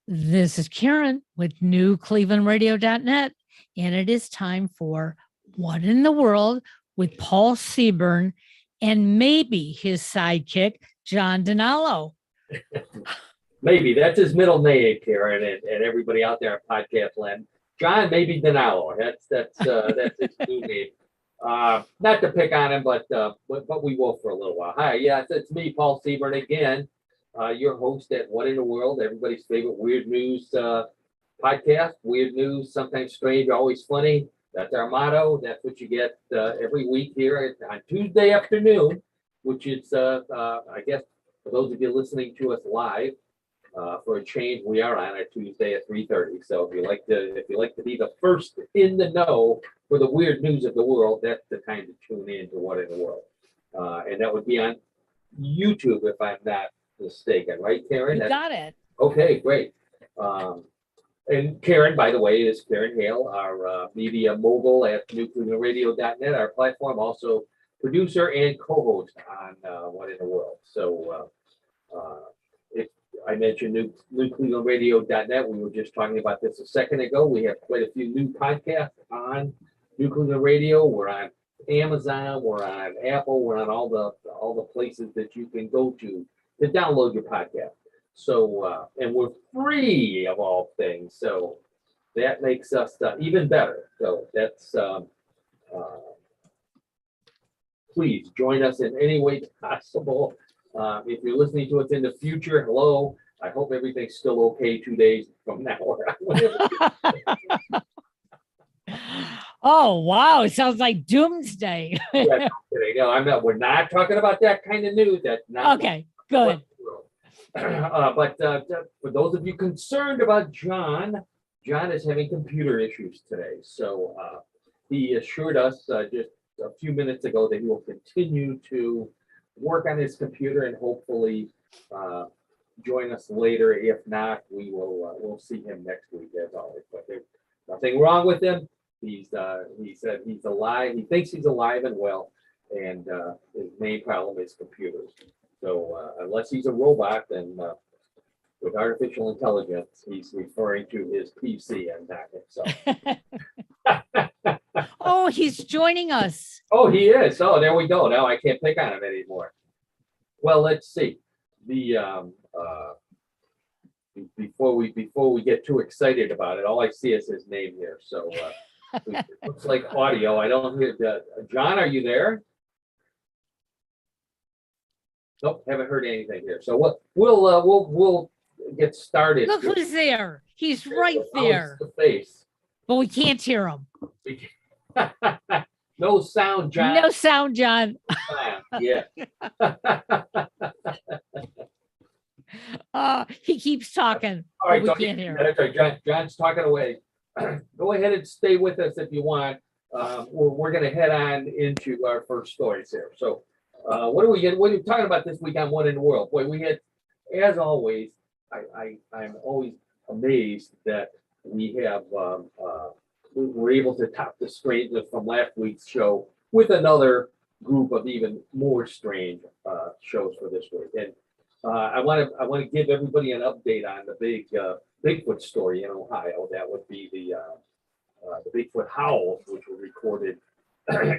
This is Karen with newclevelandradio.net, and it is time for What in the World with Paul Seaburn and maybe his sidekick, John DiNallo. Maybe that's his middle name, Karen, and everybody out there at podcast land. John, maybe DiNallo. That's his new name. Not to pick on him, but we will for a little while. Hi, yeah, it's me, Paul Seaburn again. Your host at What in the World, everybody's favorite weird news podcast. Weird news, sometimes strange, always funny. That's our motto. That's what you get every week here on Tuesday afternoon, which is, I guess, for those of you listening to us live, for a change, we are on a Tuesday at 3:30. So if you like to be the first in the know for the weird news of the world, that's the time to tune in to What in the World, and that would be on YouTube if I'm not mistaken, right, Karen? You got it. Okay, great. And Karen, by the way, is Karen Hale, our media mogul at newclevelandradio.net, our platform, also producer and co-host on What in the World. So if I mentioned newclevelandradio.net, we were just talking about this a second ago. We have quite a few new podcasts on New Cleveland Radio. We're on Amazon, we're on Apple, we're on all the places that you can go to download your podcast. So, and we're free of all things. So that makes us even better. So that's, please join us in any way possible. If you're listening to us in the future, hello. I hope everything's still okay 2 days from now. Oh, wow. It sounds like doomsday. Yeah, no, I'm not. We're not talking about that kind of news. That's not okay. Good. But for those of you concerned about John is having computer issues today. So he assured us just a few minutes ago that he will continue to work on his computer and hopefully join us later. If not, we'll see him next week as always. But there's nothing wrong with him. He said he's alive. He thinks he's alive and well, and his main problem is computers. So unless he's a robot, then with artificial intelligence, he's referring to his PC and not himself. Oh, he's joining us. Oh, he is. Oh, there we go. Now I can't pick on him anymore. Well, let's see. The before we get too excited about it, all I see is his name here. So it looks like audio. I don't hear John, are you there? Nope, haven't heard anything here. So we'll get started. Look who's there. He's right there. The face. But we can't hear him. No sound, John. No sound, John. Yeah. He keeps talking. All right, we can't hear him. That's right. John's talking away. Go ahead and stay with us if you want. We're going to head on into our first stories here. So what are we talking about this week on What in the World? Boy, we had, as always, I'm always amazed that we have we were able to top the strangeness from last week's show with another group of even more strange shows for this week. And I want to give everybody an update on the big Bigfoot story in Ohio. That would be the Bigfoot howls, which were recorded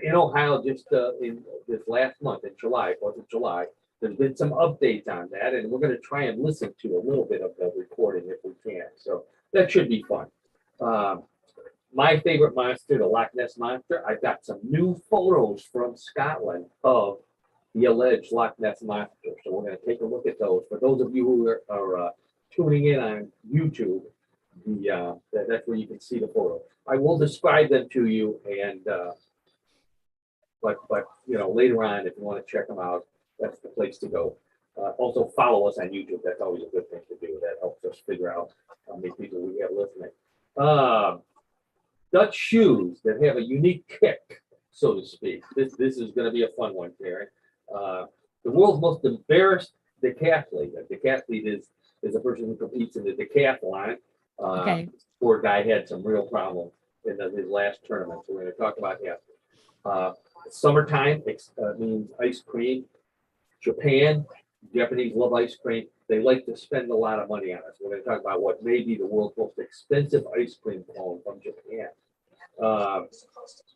in Ohio just in this last month in July, 4th of July. There's been some updates on that, and we're going to try and listen to a little bit of the recording if we can. So that should be fun. My favorite monster, the Loch Ness Monster, I've got some new photos from Scotland of the alleged Loch Ness Monster. So we're going to take a look at those. For those of you who are tuning in on YouTube, that's where you can see the photo. I will describe them to you, and but later on, if you want to check them out, that's the place to go. Also follow us on YouTube. That's always a good thing to do. That helps us figure out how many people we have listening. Dutch shoes that have a unique kick, so to speak. This is going to be a fun one, Karen. The world's most embarrassed decathlete. A decathlete is a person who competes in the decathlon. Okay. Poor guy had some real problems in his last tournament. So we're going to talk about him. Summertime means ice cream. Japanese love ice cream. They like to spend a lot of money on us. We're going to talk about what may be the world's most expensive ice cream cone from Japan.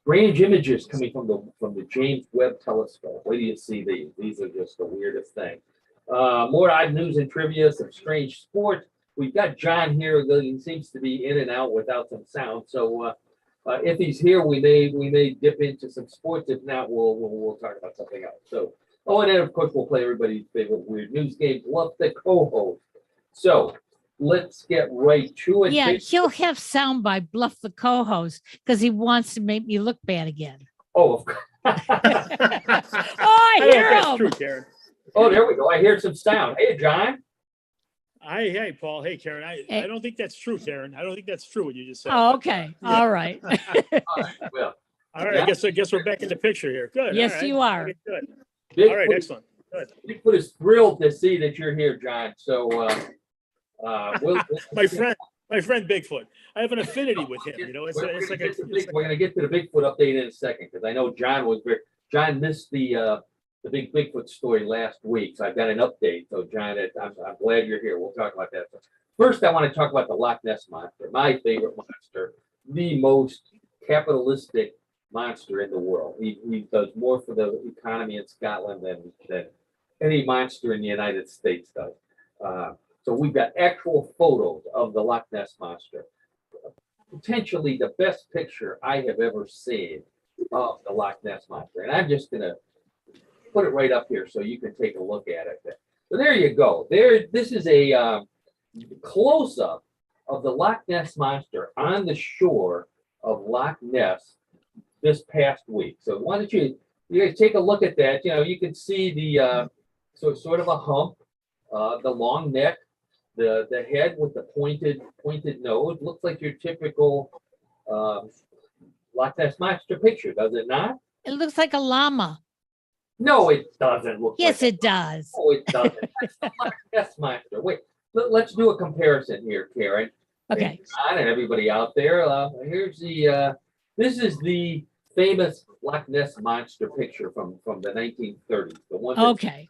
Strange images coming from the James Webb Telescope. Wait till you see these. These are just the weirdest thing. More odd news and trivia, some strange sports. We've got John here. He seems to be in and out without some sound. So if he's here, we may dip into some sports. If not, we'll talk about something else. So, and then of course we'll play everybody's favorite weird news game, Bluff the Co-host. So let's get right to it. Yeah, he'll have sound by Bluff the co-host because he wants to make me look bad again. Oh, of course. I hear that's him. true, Karen. Oh, there we go. I hear some sound. Hey, John. Hey, Paul. Hey, Karen. I don't think that's true, Karen. I don't think that's true what you just said. Oh, okay. Yeah. All right. All right. Well, All right. I guess we're back in the picture here. Good. Yes, all right. you are. Okay, good. Bigfoot, All right. Excellent. Good. Bigfoot is thrilled to see that you're here, John. So, My friend Bigfoot. I have an affinity with him. You know, it's like we're going to get to the Bigfoot update in a second because I know John missed the big Bigfoot story last week, so I've got an update. So, John, I'm glad you're here. We'll talk about that. First, I want to talk about the Loch Ness Monster, my favorite monster, the most capitalistic monster in the world. He does more for the economy in Scotland than any monster in the United States does. So we've got actual photos of the Loch Ness Monster. Potentially the best picture I have ever seen of the Loch Ness Monster. And I'm just going to put it right up here so you can take a look at it. So there you go. This is a close-up of the Loch Ness Monster on the shore of Loch Ness this past week. So why don't you guys take a look at that? You know, you can see the sort of a hump, the long neck, the head with the pointed nose. Looks like your typical Loch Ness Monster picture, does it not? It looks like a llama. No, it doesn't look Yes, like it does. No, it doesn't. That's the Loch Ness Monster. Wait, let's do a comparison here, Karen. Okay. And John and everybody out there. Here's this is the famous Loch Ness Monster picture from the 1930s. The one that Okay.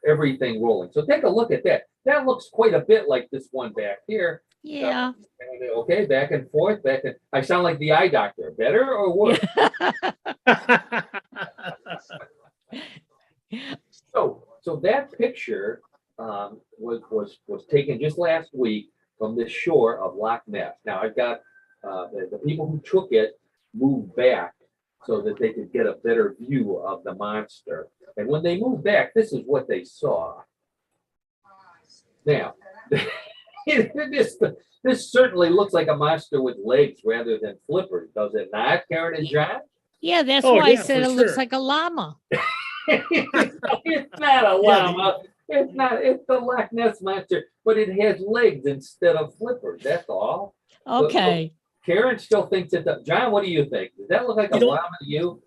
everything rolling. So take a look at that. That looks quite a bit like this one back here. Yeah. Okay, back and forth, back and I sound like the eye doctor. Better or worse? So that picture was taken just last week from the shore of Loch Ness. Now I've got the people who took it moved back so that they could get a better view of the monster. And when they moved back, this is what they saw. Now, this certainly looks like a monster with legs rather than flippers, does it not, Karen and John? Yeah, that's Oh, why I yeah, said it for looks sure. like a llama. It's not a llama. It's not. It's the Loch Ness Monster, but it has legs instead of flippers. That's all. Okay. Karen still thinks it does. John, what do you think? Does that look like a llama to you?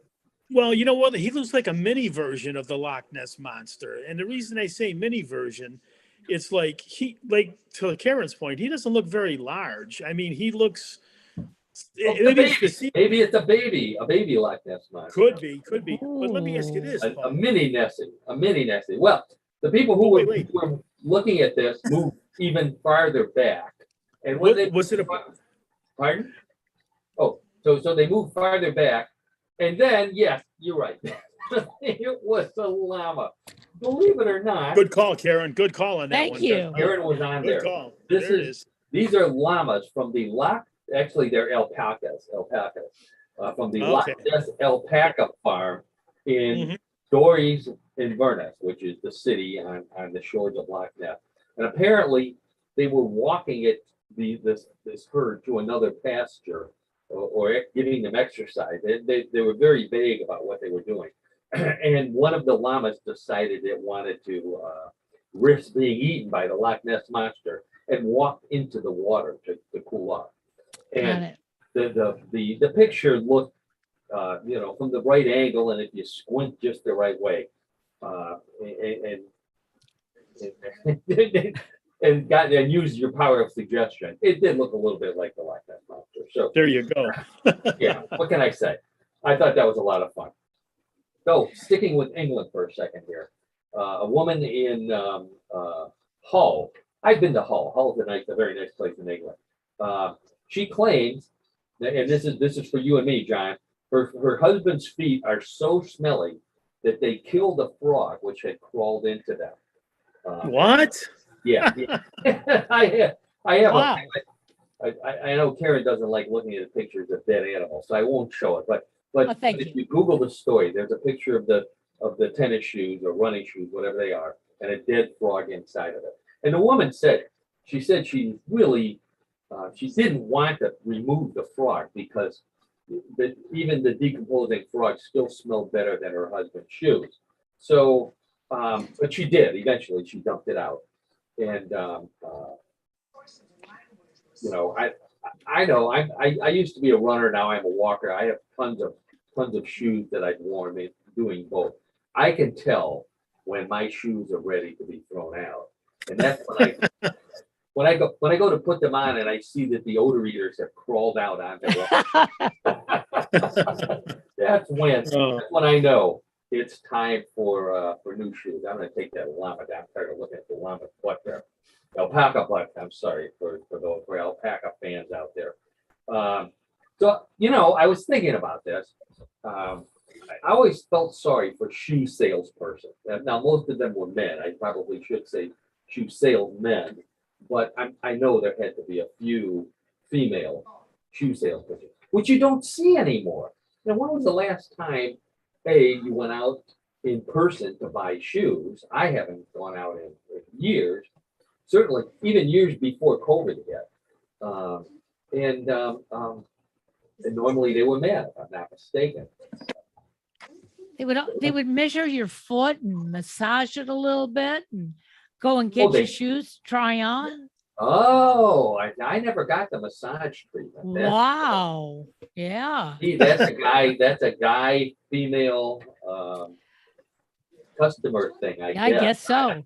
Well, you know what? He looks like a mini version of the Loch Ness Monster. And the reason I say mini version, it's like to Karen's point, he doesn't look very large. I mean, he looks Maybe it's a baby Loch Ness Monster. Could be. But let me ask you this, A Paul. mini Nessie. Well, the people who were looking at this moved even farther back. And when they Was it a pardon? Oh, so they moved farther back, and then yes, you're right. It was a llama. Believe it or not. good call, Karen? Good call on that Thank one. you. Karen was on Good there. call. This There it is these are llamas from the Loch. Actually, they're alpacas. From the Loch Okay. Ness Alpaca Farm in Mhm. Dorries, Inverness, which is the city on the shores of Loch Ness. And apparently, they were walking this herd to another pasture or giving them exercise. They were very vague about what they were doing. And one of the llamas decided it wanted to risk being eaten by the Loch Ness Monster and walked into the water to cool off. Got And it. the picture looked, from the right angle, and if you squint just the right way, and and used your power of suggestion. It did look a little bit like the Loch Ness Monster. So There you go. yeah, what can I say? I thought that was a lot of fun. So sticking with England for a second here, a woman in Hull. I've been to Hull. Hull's a very nice place in England. She claims, and this is for you and me, John. Her husband's feet are so smelly that they killed a frog which had crawled into them. What? Yeah, I have. Wow. I know Karen doesn't like looking at pictures of dead animals, so I won't show it. But Oh, thank if you. you Google the story, there's a picture of the tennis shoes or running shoes, whatever they are, and a dead frog inside of it. And the woman said she really she didn't want to remove the frog because even the decomposing frog still smelled better than her husband's shoes. So, but she did. Eventually, she dumped it out. And you know, I know I used to be a runner. Now I'm a walker. I have tons of shoes that I've worn doing both. I can tell when my shoes are ready to be thrown out, and that's when I go to put them on and I see that the odor eaters have crawled out onto them. That's when I know it's time for new shoes. I'm gonna take that llama down. I'm tired of looking at the llama butt there. Alpaca butt. I'm sorry for those alpaca fans out there. So I was thinking about this. I always felt sorry for shoe salesperson. Now most of them were men. I probably should say shoe salesmen, but I know there had to be a few female shoe salespersons, which you don't see anymore. Now, when was the last time, you went out in person to buy shoes? I haven't gone out in years, certainly even years before COVID hit. And normally they were men, if I'm not mistaken. They would measure your foot and massage it a little bit and go and get your shoes to try on. Oh, I never got the massage treatment. Wow. Yeah. See, that's a guy, female customer thing, I guess so.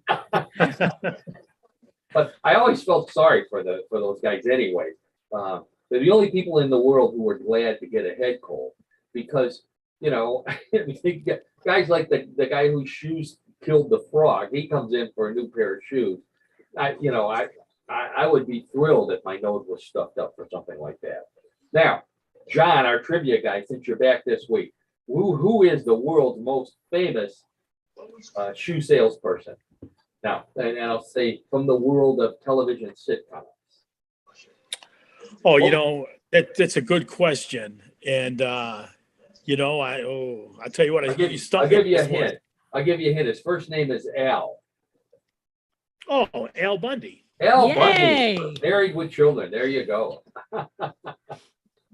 But I always felt sorry for those guys anyway. They're the only people in the world who were glad to get a head cold because, guys like the guy whose shoes killed the frog, he comes in for a new pair of shoes. I would be thrilled if my nose was stuffed up for something like that. Now, John, our trivia guy, since you're back this week, who is the world's most famous shoe salesperson? Now, and I'll say from the world of television sitcoms. Oh, that's a good question. And, I'll tell you what, I'll give you a hint. I'll give you a hint. His first name is Al. Oh, Al Bundy. Al Yay! Bundy, Married with Children. There you go.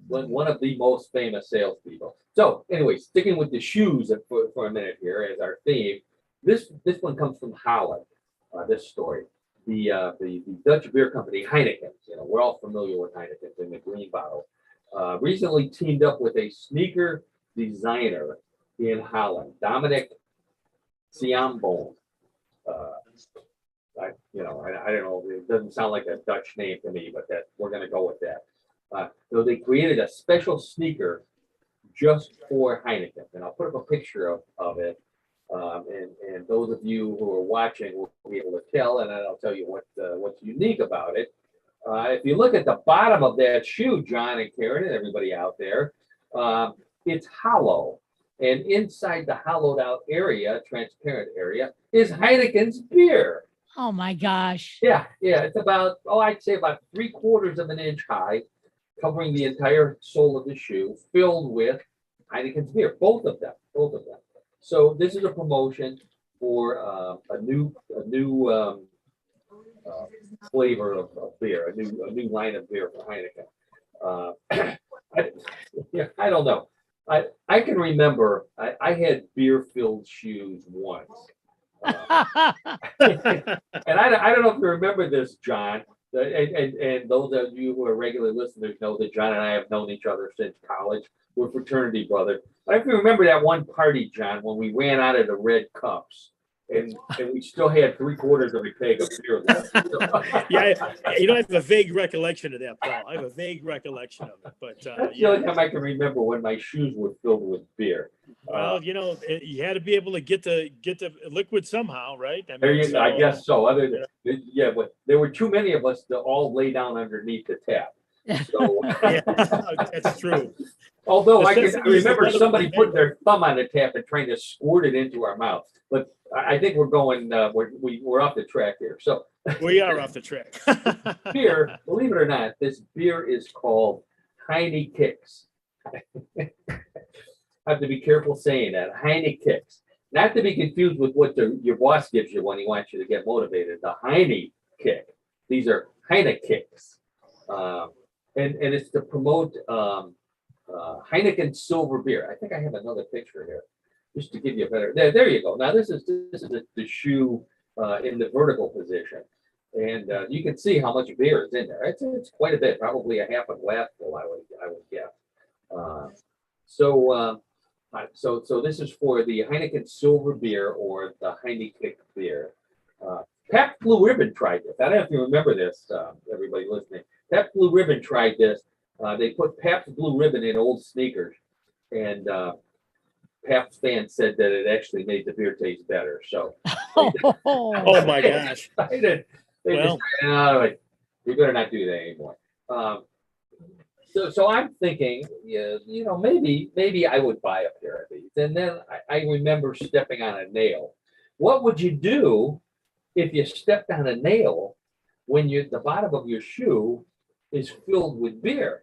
One of the most famous salespeople. So, anyway, sticking with the shoes for a minute here as our theme. This one comes from Holland. This story, the Dutch beer company Heineken. We're all familiar with Heineken in the green bottle. Recently teamed up with a sneaker designer in Holland, Dominic Siamboon. I don't know. It doesn't sound like a Dutch name to me, but we're going to go with that. So they created a special sneaker just for Heineken, and I'll put up a picture of it. And those of you who are watching will be able to tell, and I'll tell you what's unique about it. If you look at the bottom of that shoe, John and Karen and everybody out there, it's hollow, and inside the hollowed out area, transparent area, is Heineken's beer. Oh my gosh. Yeah, it's about, I'd say about 3/4 of an inch high, covering the entire sole of the shoe, filled with Heineken's beer, both of them. So this is a promotion for a new flavor of beer, a new line of beer for Heineken. I don't know. I can remember I had beer-filled shoes once. And I don't know if you remember this, John, and those of you who are regular listeners know that John and I have known each other since college. We're fraternity brothers. I don't know if you remember that one party, John, when we ran out of the red cups and we still had 3/4 of a keg of beer left. Yeah, I have a vague recollection of that, Paul. I have a vague recollection of it, but That's the only time I can remember when my shoes were filled with beer. well, you had to be able to get the liquid somehow, right? There you go. I guess so. Other yeah. than, yeah, but there were too many of us to all lay down underneath the tap. So, Yeah, that's true. although I Necessity is the remember mother of somebody putting invention. their thumb on the tap and trying to squirt it into our mouth. But I think we're going, we're off the track here. So We are off the track. beer, believe it or not, this beer is called Heine Kicks. I have to be careful saying that. Heine Kicks. Not to be confused with what your boss gives you when he wants you to get motivated. The Heine Kick. These are Heine Kicks. And it's to promote Heineken silver beer. I think I have another picture here, just to give you a better. There you go. Now this is the shoe in the vertical position, and you can see how much beer is in there. It's quite a bit, probably a half a glass full, I would guess. So this is for the Heineken silver beer or the Heineken beer. Pep Blue Ribbon tried this. I don't know if you remember this, everybody listening. Pep Blue Ribbon tried this. They put Pabst Blue Ribbon in old sneakers, and Pabst fans said that it actually made the beer taste better. So, Oh my gosh. they Well. decided, we better not do that anymore. So I'm thinking, maybe I would buy a pair of these. And then I remember stepping on a nail. What would you do if you stepped on a nail when the bottom of your shoe is filled with beer?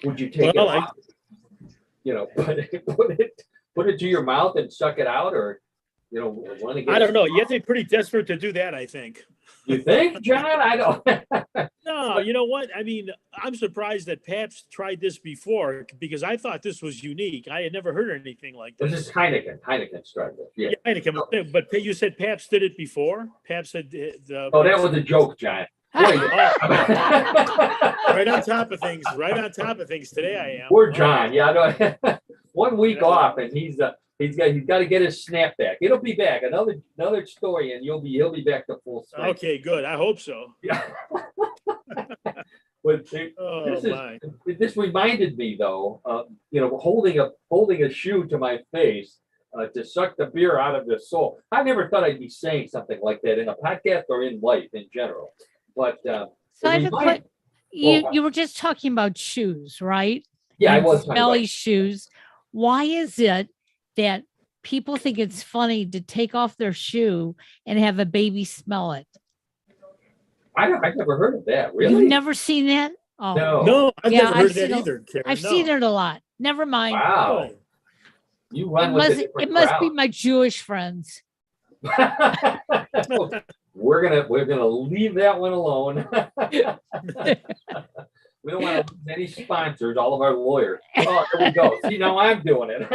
Would you take it off? Put it to your mouth and suck it out, or want to get? I don't know. You have to be pretty desperate to do that, I think. You think, John? I don't. No, you know what? I mean, I'm surprised that Pabst tried this before because I thought this was unique. I had never heard anything like this. This is Heineken. Heineken started it. Yeah. Heineken, but you said Pabst did it before. Pabst said the. Oh, that was a joke, John. Right on top of things. Right on top of things. Today I am. Poor John. Yeah, I know. 1 week off, and he's got to get his snap back. It'll be back. Another story, and he'll be back to full strength. Okay, good. I hope so. Yeah. But this reminded me though, holding a shoe to my face to suck the beer out of the soul. I never thought I'd be saying something like that in a podcast or in life in general. But so I have a you were just talking about shoes, right? Yeah, and I was smelly shoes. Why is it that people think it's funny to take off their shoe and have a baby smell it? I've never heard of that. Really? You've never seen that? Oh no, I've never heard of that either, Karen. I've seen it a lot. Never mind. Wow. You run it must be my Jewish friends. We're gonna leave that one alone. We don't want to lose any sponsors, all of our lawyers. Oh, there we go. See, now I'm doing it.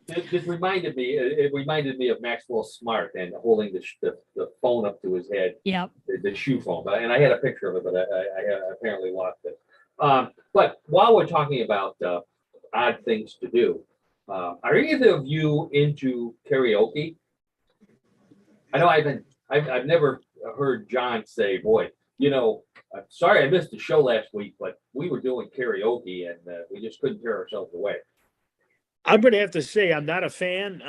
It reminded me of Maxwell Smart and holding the phone up to his head. Yep. The shoe phone. And I had a picture of it, but I apparently lost it. But while we're talking about odd things to do, are any of you into karaoke? I know I've never heard John say, boy, I'm sorry I missed the show last week, but we were doing karaoke and we just couldn't tear ourselves away. I'm going to have to say I'm not a fan,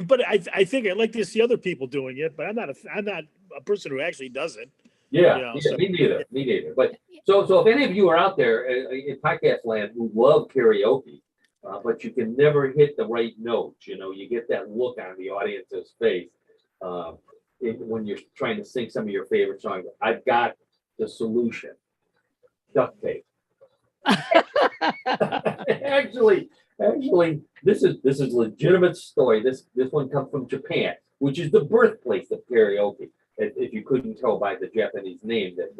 but I think I like to see other people doing it, but I'm not a person who actually does it. Yeah, me neither. But so if any of you are out there in podcast land who love karaoke, but you can never hit the right notes, you get that look on the audience's face when you're trying to sing some of your favorite songs. I've got the solution: duct tape. Actually, this is legitimate story. This one comes from Japan, which is the birthplace of karaoke. If you couldn't tell by the Japanese name that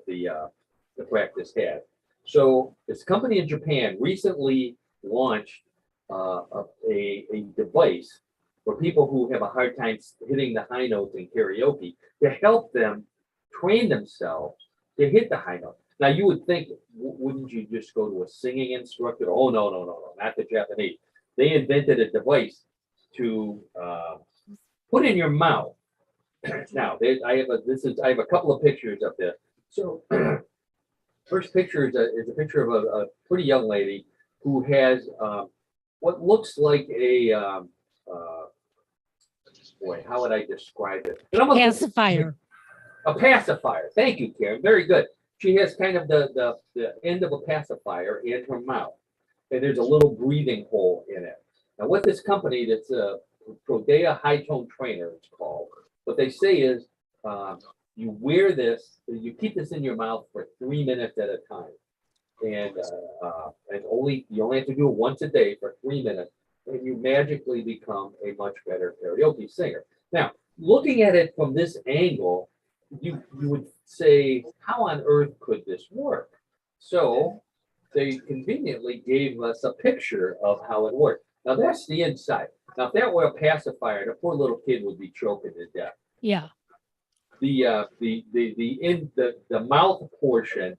the practice had. So this company in Japan recently launched a device for people who have a hard time hitting the high notes in karaoke to help them train themselves to hit the high notes. Now you would think, wouldn't you just go to a singing instructor? Oh, no, not the Japanese. they invented a device to put in your mouth. Now, I have a couple of pictures of this. So, first picture is a picture of a pretty young lady who has what looks like boy, how would I describe it? It almost looks Pacifier. a pacifier. Thank you, Karen. Very good. She has kind of the end of a pacifier in her mouth, and there's a little breathing hole in it. Now, what this company that's a Prodea High Tone Trainer, it's called, what they say is you wear this, you keep this in your mouth for 3 minutes at a time, and you only have to do it once a day for 3 minutes, and you magically become a much better karaoke singer. Now, looking at it from this angle, you would say, how on earth could this work? So they conveniently gave us a picture of how it worked. Now that's the inside. Now if that were a pacifier, the poor little kid would be choking to death. Yeah. The mouth portion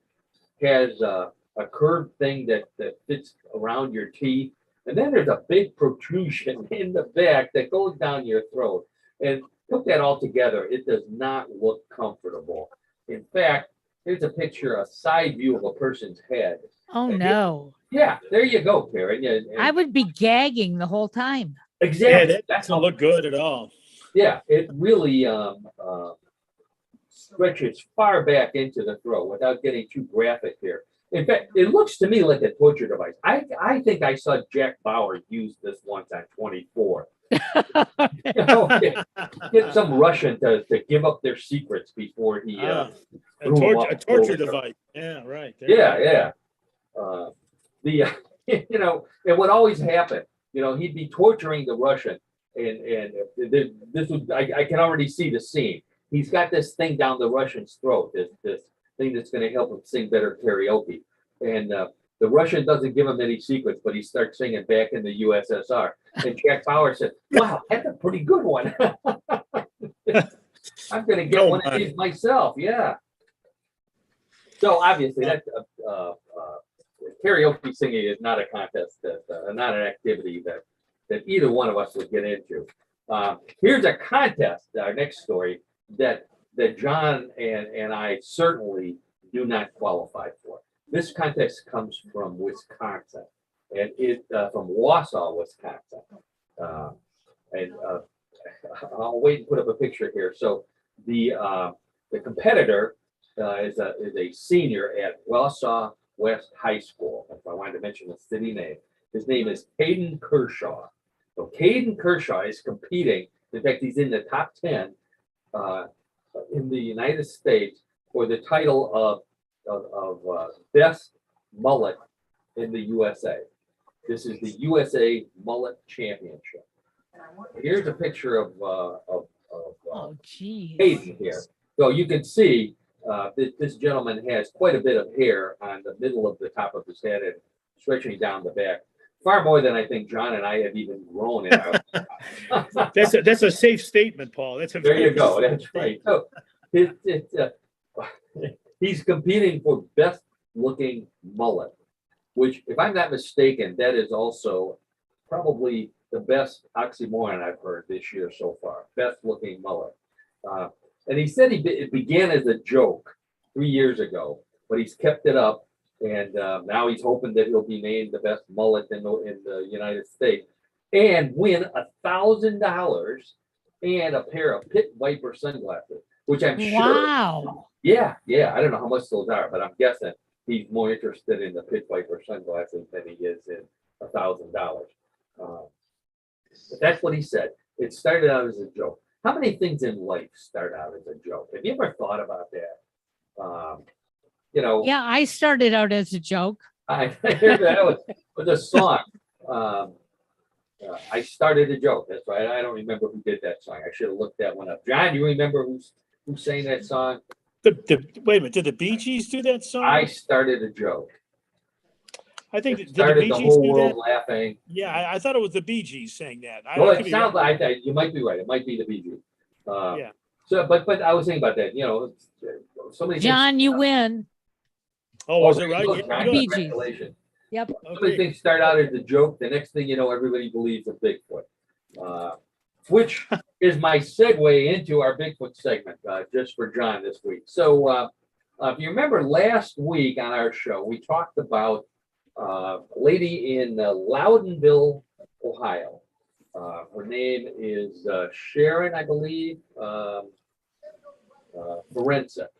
has a curved thing that fits around your teeth, and then there's a big protrusion in the back that goes down your throat. And put that all together, it does not look comfortable. In fact, here's a picture, a side view of a person's head. Oh no. Yeah, there you go, Karen. Yeah, I would be gagging the whole time. exactly. Yeah, that That's doesn't look good at all. Yeah, it really stretches far back into the throat without getting too graphic here. In fact, it looks to me like a torture device. I think I saw Jack Bauer use this once on 24. Get some Russian to give up their secrets before he a threw 'em up torture over the- device. Yeah, right. Yeah. It would always happen. He'd be torturing the Russian, and this would I can already see the scene. He's got this thing down the Russian's throat, this thing that's going to help him sing better karaoke, and the Russian doesn't give him any secrets, but he starts singing back in the USSR. And Jack Bauer said, "Wow, that's a pretty good one. I'm going to get one of these myself." Yeah. So obviously, that's karaoke singing is not a contest, not an activity that either one of us would get into. Here's a contest. Our next story that John and I certainly do not qualify for. This contest comes from Wisconsin, and from Wausau, Wisconsin. I'll wait and put up a picture here. So the competitor is a senior at Wausau West High School. If I wanted to mention the city name, his name is Caden Kershaw. So Caden Kershaw is competing. In fact, he's in the top 10 in the United States for the title of best mullet in the USA. This is the USA Mullet Championship. Here's a picture of Caden here. So you can see this gentleman has quite a bit of hair on the middle of the top of his head and stretching down the back. Far more than I think John and I have even grown in our That's a safe statement, Paul. There you go. That's right. So he's competing for best looking mullet, which, if I'm not mistaken, that is also probably the best oxymoron I've heard this year so far. Best looking mullet. And he said it began as a joke 3 years ago, but he's kept it up. And now he's hoping that he'll be named the best mullet in the United States and win $1,000 and a pair of Pit Viper sunglasses, which I'm sure. Wow. Yeah. I don't know how much those are, but I'm guessing he's more interested in the Pit Viper sunglasses than he is in $1,000. But that's what he said. It started out as a joke. How many things in life start out as a joke? Have you ever thought about that? Yeah, I started out as a joke. That was a song. I started a joke. That's right. I don't remember who did that song. I should have looked that one up. John, do you remember who sang that song? Wait a minute. Did the Bee Gees do that song? I started a joke. I think It did the started Bee the Gees whole do world that? laughing. Yeah, I thought it was the Bee Gees saying that. Well, it sounds like that. You might be right. It might be the Bee Gees. Yeah. So, but I was thinking about that. So many. John, you win. Oh, was it right? Look, Yeah, John, good. congratulations. Yep. Some of the Okay. things start out as a joke. The next thing you know, everybody believes a Bigfoot. Which is my segue into our Bigfoot segment, just for John this week. So, if you remember last week on our show, we talked about a lady in Loudonville, Ohio. Her name is Sharon, I believe, Forensic,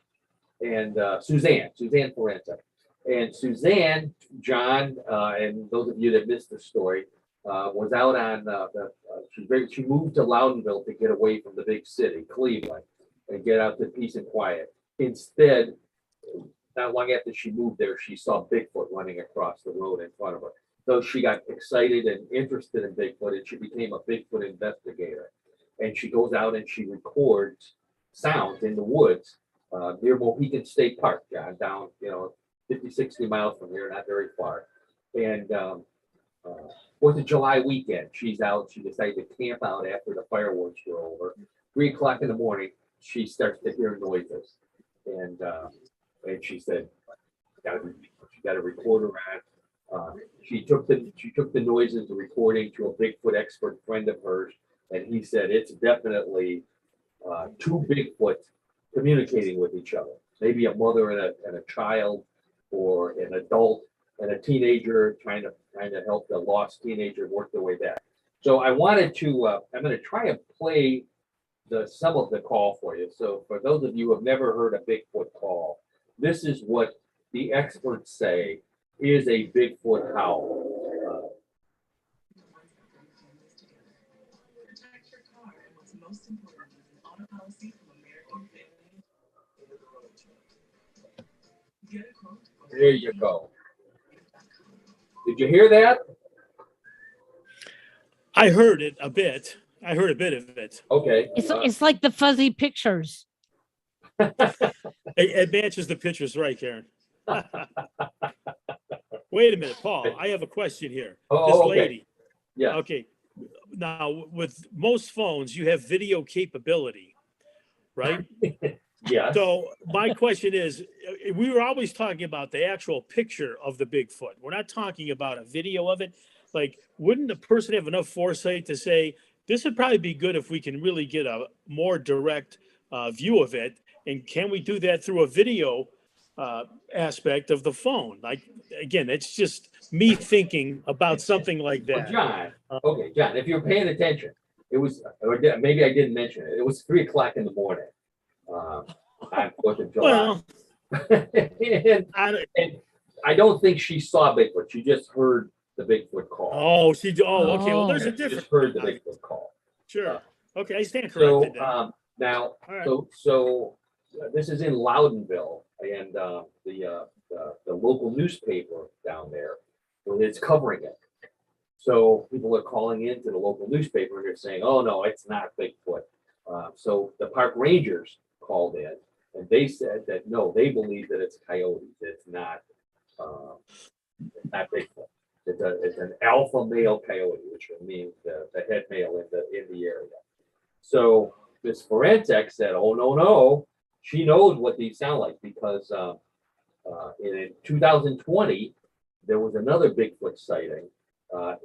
and Suzanne Forensic. And Suzanne, John, and those of you that missed the story, was out on she moved to Loudonville to get away from the big city, Cleveland, and get out to peace and quiet. Instead, not long after she moved there, she saw Bigfoot running across the road in front of her. So she got excited and interested in Bigfoot, and she became a Bigfoot investigator. And she goes out and she records sounds in the woods near Mohican State Park, down 50, 60 miles from here, not very far. And 4th of July weekend, she's out. She decided to camp out after the fireworks were over. 3 o'clock in the morning, she starts to hear noises, and she said, "She got a recorder on." She took the noises, the recording, to a Bigfoot expert friend of hers, and he said it's definitely 2 Bigfoot communicating with each other. Maybe a mother and a child, or an adult and a teenager trying to help the lost teenager work their way back. So I wanted to, I'm going to try and play some of the call for you. So for those of you who have never heard a Bigfoot call, this is what the experts say is a Bigfoot howl. Protect your car, and what's most important is an auto policy from American Family. Get a quote. There you go. Did you hear that? I heard it a bit. I heard a bit of it. Okay. It's like the fuzzy pictures. It matches the pictures, right, Karen? Wait a minute, Paul. I have a question here. This okay. lady. Yeah. Okay. Now, with most phones, you have video capability, right? Yeah. So my question is, we were always talking about the actual picture of the Bigfoot. We're not talking about a video of it. Like, wouldn't a person have enough foresight to say, this would probably be good if we can really get a more direct view of it? And can we do that through a video aspect of the phone? Like, again, it's just me thinking about something like Well, that. John, okay, John, if you're paying attention, it was, or maybe I didn't mention it. It was 3 o'clock in the morning. On 4th of July. Well, and I don't think she saw Bigfoot. She just heard the Bigfoot call. okay. Well, there's a She difference. just heard the Bigfoot call. Sure. Okay, I stand So corrected then. now, All right. so this is in Loudonville, and the local newspaper down there, it's covering it. So people are calling into the local newspaper and they're saying, "Oh no, it's not Bigfoot." So the park rangers called in, and they said that no, they believe that it's coyotes. It's not Bigfoot. It's an alpha male coyote, which means the head male in the area. So this forensic said, "Oh no, she knows what these sound like because in 2020 there was another Bigfoot sighting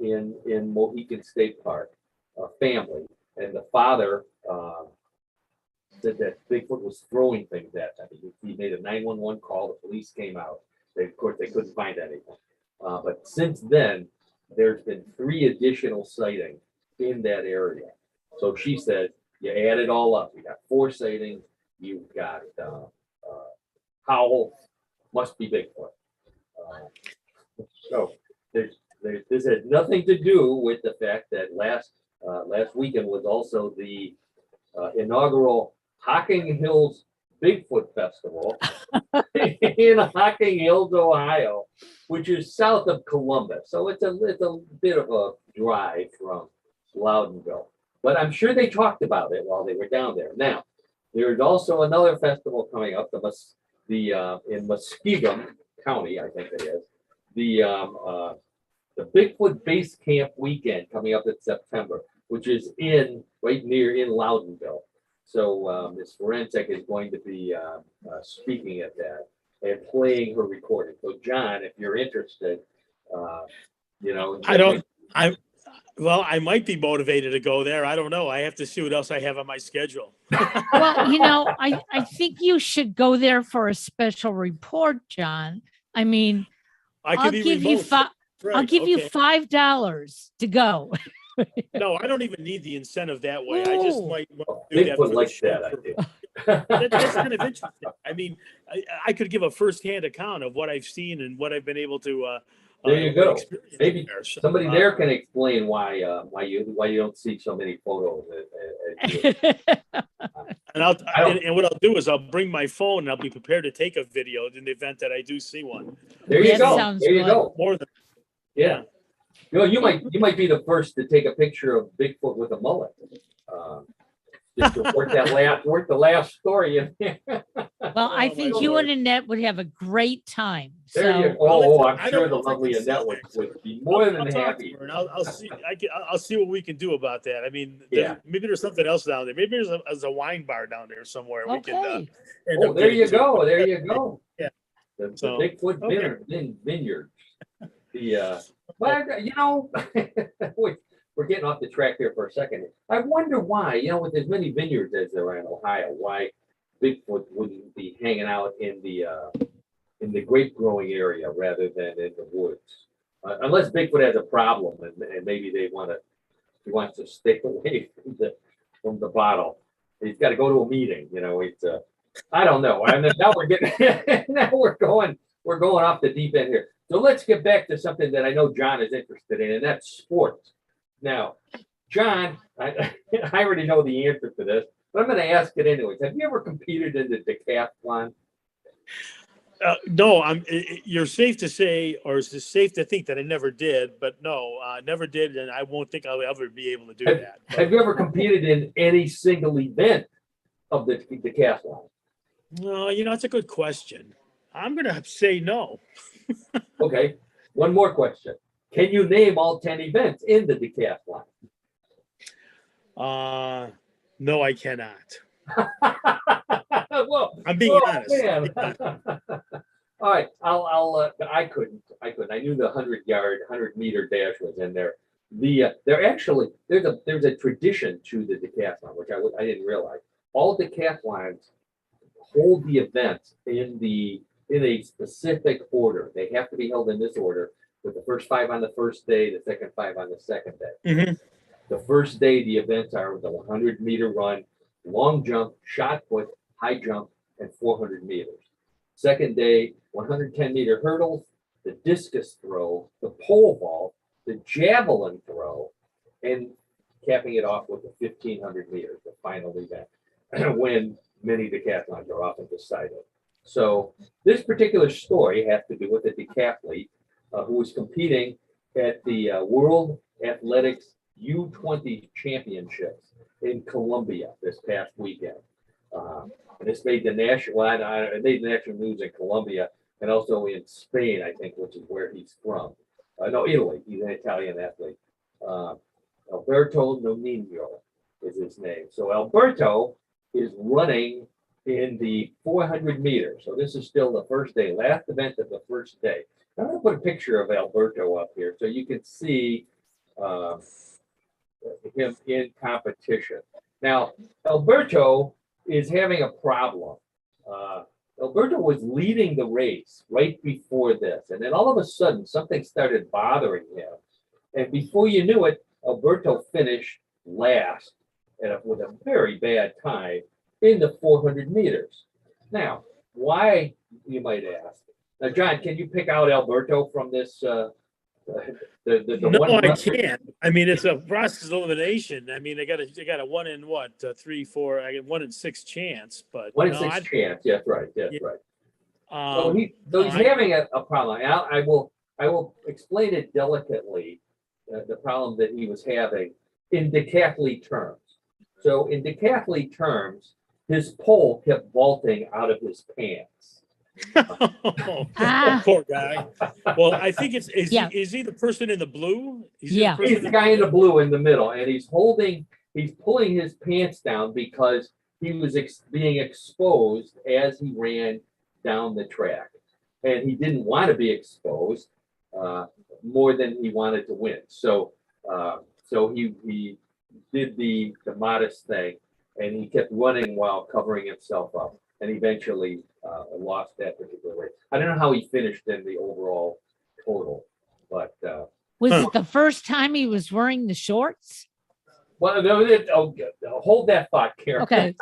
in Mohican State Park, a family, and the father said that Bigfoot was throwing things at them. He made a 911 call. The police came out. Of course, they couldn't find anything. But since then, there's been 3 additional sightings in that area. So she said, you add it all up. You got 4 sightings. You've got Howell, must be Bigfoot. So this has nothing to do with the fact that last weekend was also the inaugural Hocking Hills Bigfoot Festival in Hocking Hills, Ohio, which is south of Columbus. So it's a bit of a drive from Loudonville. But I'm sure they talked about it while they were down there. Now, there's also another festival coming up, in Muskegon County, I think it is, the Bigfoot Base Camp Weekend coming up in September, which is right near in Loudonville. So Ms. Forensic is going to be speaking at that and playing her recording. So John, if you're interested, You know, I don't, I, well, I might be motivated to go there. I don't know. I have to see what else I have on my schedule. Well, I think you should go there for a special report, John. I mean, I I'll could be give you remote. five. Right, I'll give you okay. $5 to go. No, I don't even need the incentive that way. I just Ooh. might want to do that Bigfoot for the likes that show. idea. That's kind of interesting. I mean, I could give a firsthand account of what I've seen and what I've been able to There you go. experience Maybe there. So, somebody there can explain why you don't see so many photos. and and what I'll do is I'll bring my phone and I'll be prepared to take a video in the event that I do see one. There you That go. sounds There you good. go. More than Yeah. You know, you might be the first to take a picture of Bigfoot with a mullet. Just to work the last story in there. Well, I Oh, think my you Lord. and Annette would have a great time. There you So, go. Oh, I I'm don't sure the know if I lovely can Annette see that. would be more than I'll talk to happy. her and I'll see. I'll see what we can do about that. I mean, Yeah. maybe there's something else down there. Maybe there's a wine bar down there somewhere. We can. okay. End Oh, up there getting you to. go. There you go. Yeah. The So, Bigfoot okay. vineyard. But you know, we're getting off the track here for a second. I wonder why, you know, with as many vineyards as there are in Ohio, why Bigfoot wouldn't be hanging out in the grape growing area rather than in the woods. Unless Bigfoot has a problem and maybe he wants to stay away from the bottle. He's got to go to a meeting, you know. I don't know. I mean, now we're going off the deep end here. So let's get back to something that I know John is interested in, and that's sports. Now, John, I already know the answer to this, but I'm going to ask it anyways. Have you ever competed in the decathlon? No, you're safe to say, or it's safe to think that I never did, but no, never did, and I won't think I'll ever be able to do that. Have you ever competed in any single event of the decathlon? No, it's a good question. I'm going to say no. Okay, one more question. Can you name all 10 events in the decathlon? No, I cannot. Well, I'm being honest. Man. All right, I couldn't. I knew the 100-meter dash was in there. There's a tradition to the decathlon, which I didn't realize. All decathlons hold the events in a specific order. They have to be held in this order, with the first 5 on the first day, the second 5 on the second day. Mm-hmm. The first day, the events are the 100-meter run, long jump, shot put, high jump, and 400 meters. Second day, 110-meter hurdles, the discus throw, the pole vault, the javelin throw, and capping it off with the 1,500 meters, the final event, when many decathlons are often decided. So this particular story has to do with a decathlete who was competing at the World Athletics U20 Championships in Colombia this past weekend. And this made the national news in Colombia and also in Spain, I think, which is where he's from. No, Italy. He's an Italian athlete. Alberto Nonino is his name. So Alberto is running in the 400 meters. So this is still the first day, last event of the first day. I'm going to put a picture of Alberto up here so you can see him in competition. Now, Alberto is having a problem. Alberto was leading the race right before this, and then all of a sudden something started bothering him. And before you knew it, Alberto finished last with a very bad time in the 400 meters. Now, why, you might ask? Now, John, can you pick out Alberto from this? No, one I can't. I mean, it's a process of elimination. I mean, they got a 1 in 3, 4. I get 1 in 6 chance, but 1 in 6 chance. Yes, right. Yes, Yeah. right. So no, he's having a problem. I will explain it delicately. The problem that he was having in decathlete terms. So in decathlete terms, his pole kept vaulting out of his pants. Poor guy. Well, I think is Yeah. he the person in the blue? Yeah. He's the guy in the blue in the middle, and he's pulling his pants down because he was being exposed as he ran down the track, and he didn't want to be exposed. more than he wanted to win. So he did the modest thing, and he kept running while covering himself up, and eventually lost that particular race. I don't know how he finished in the overall total, but Was it the first time he was wearing the shorts? well, no, hold that thought, Karen. Okay.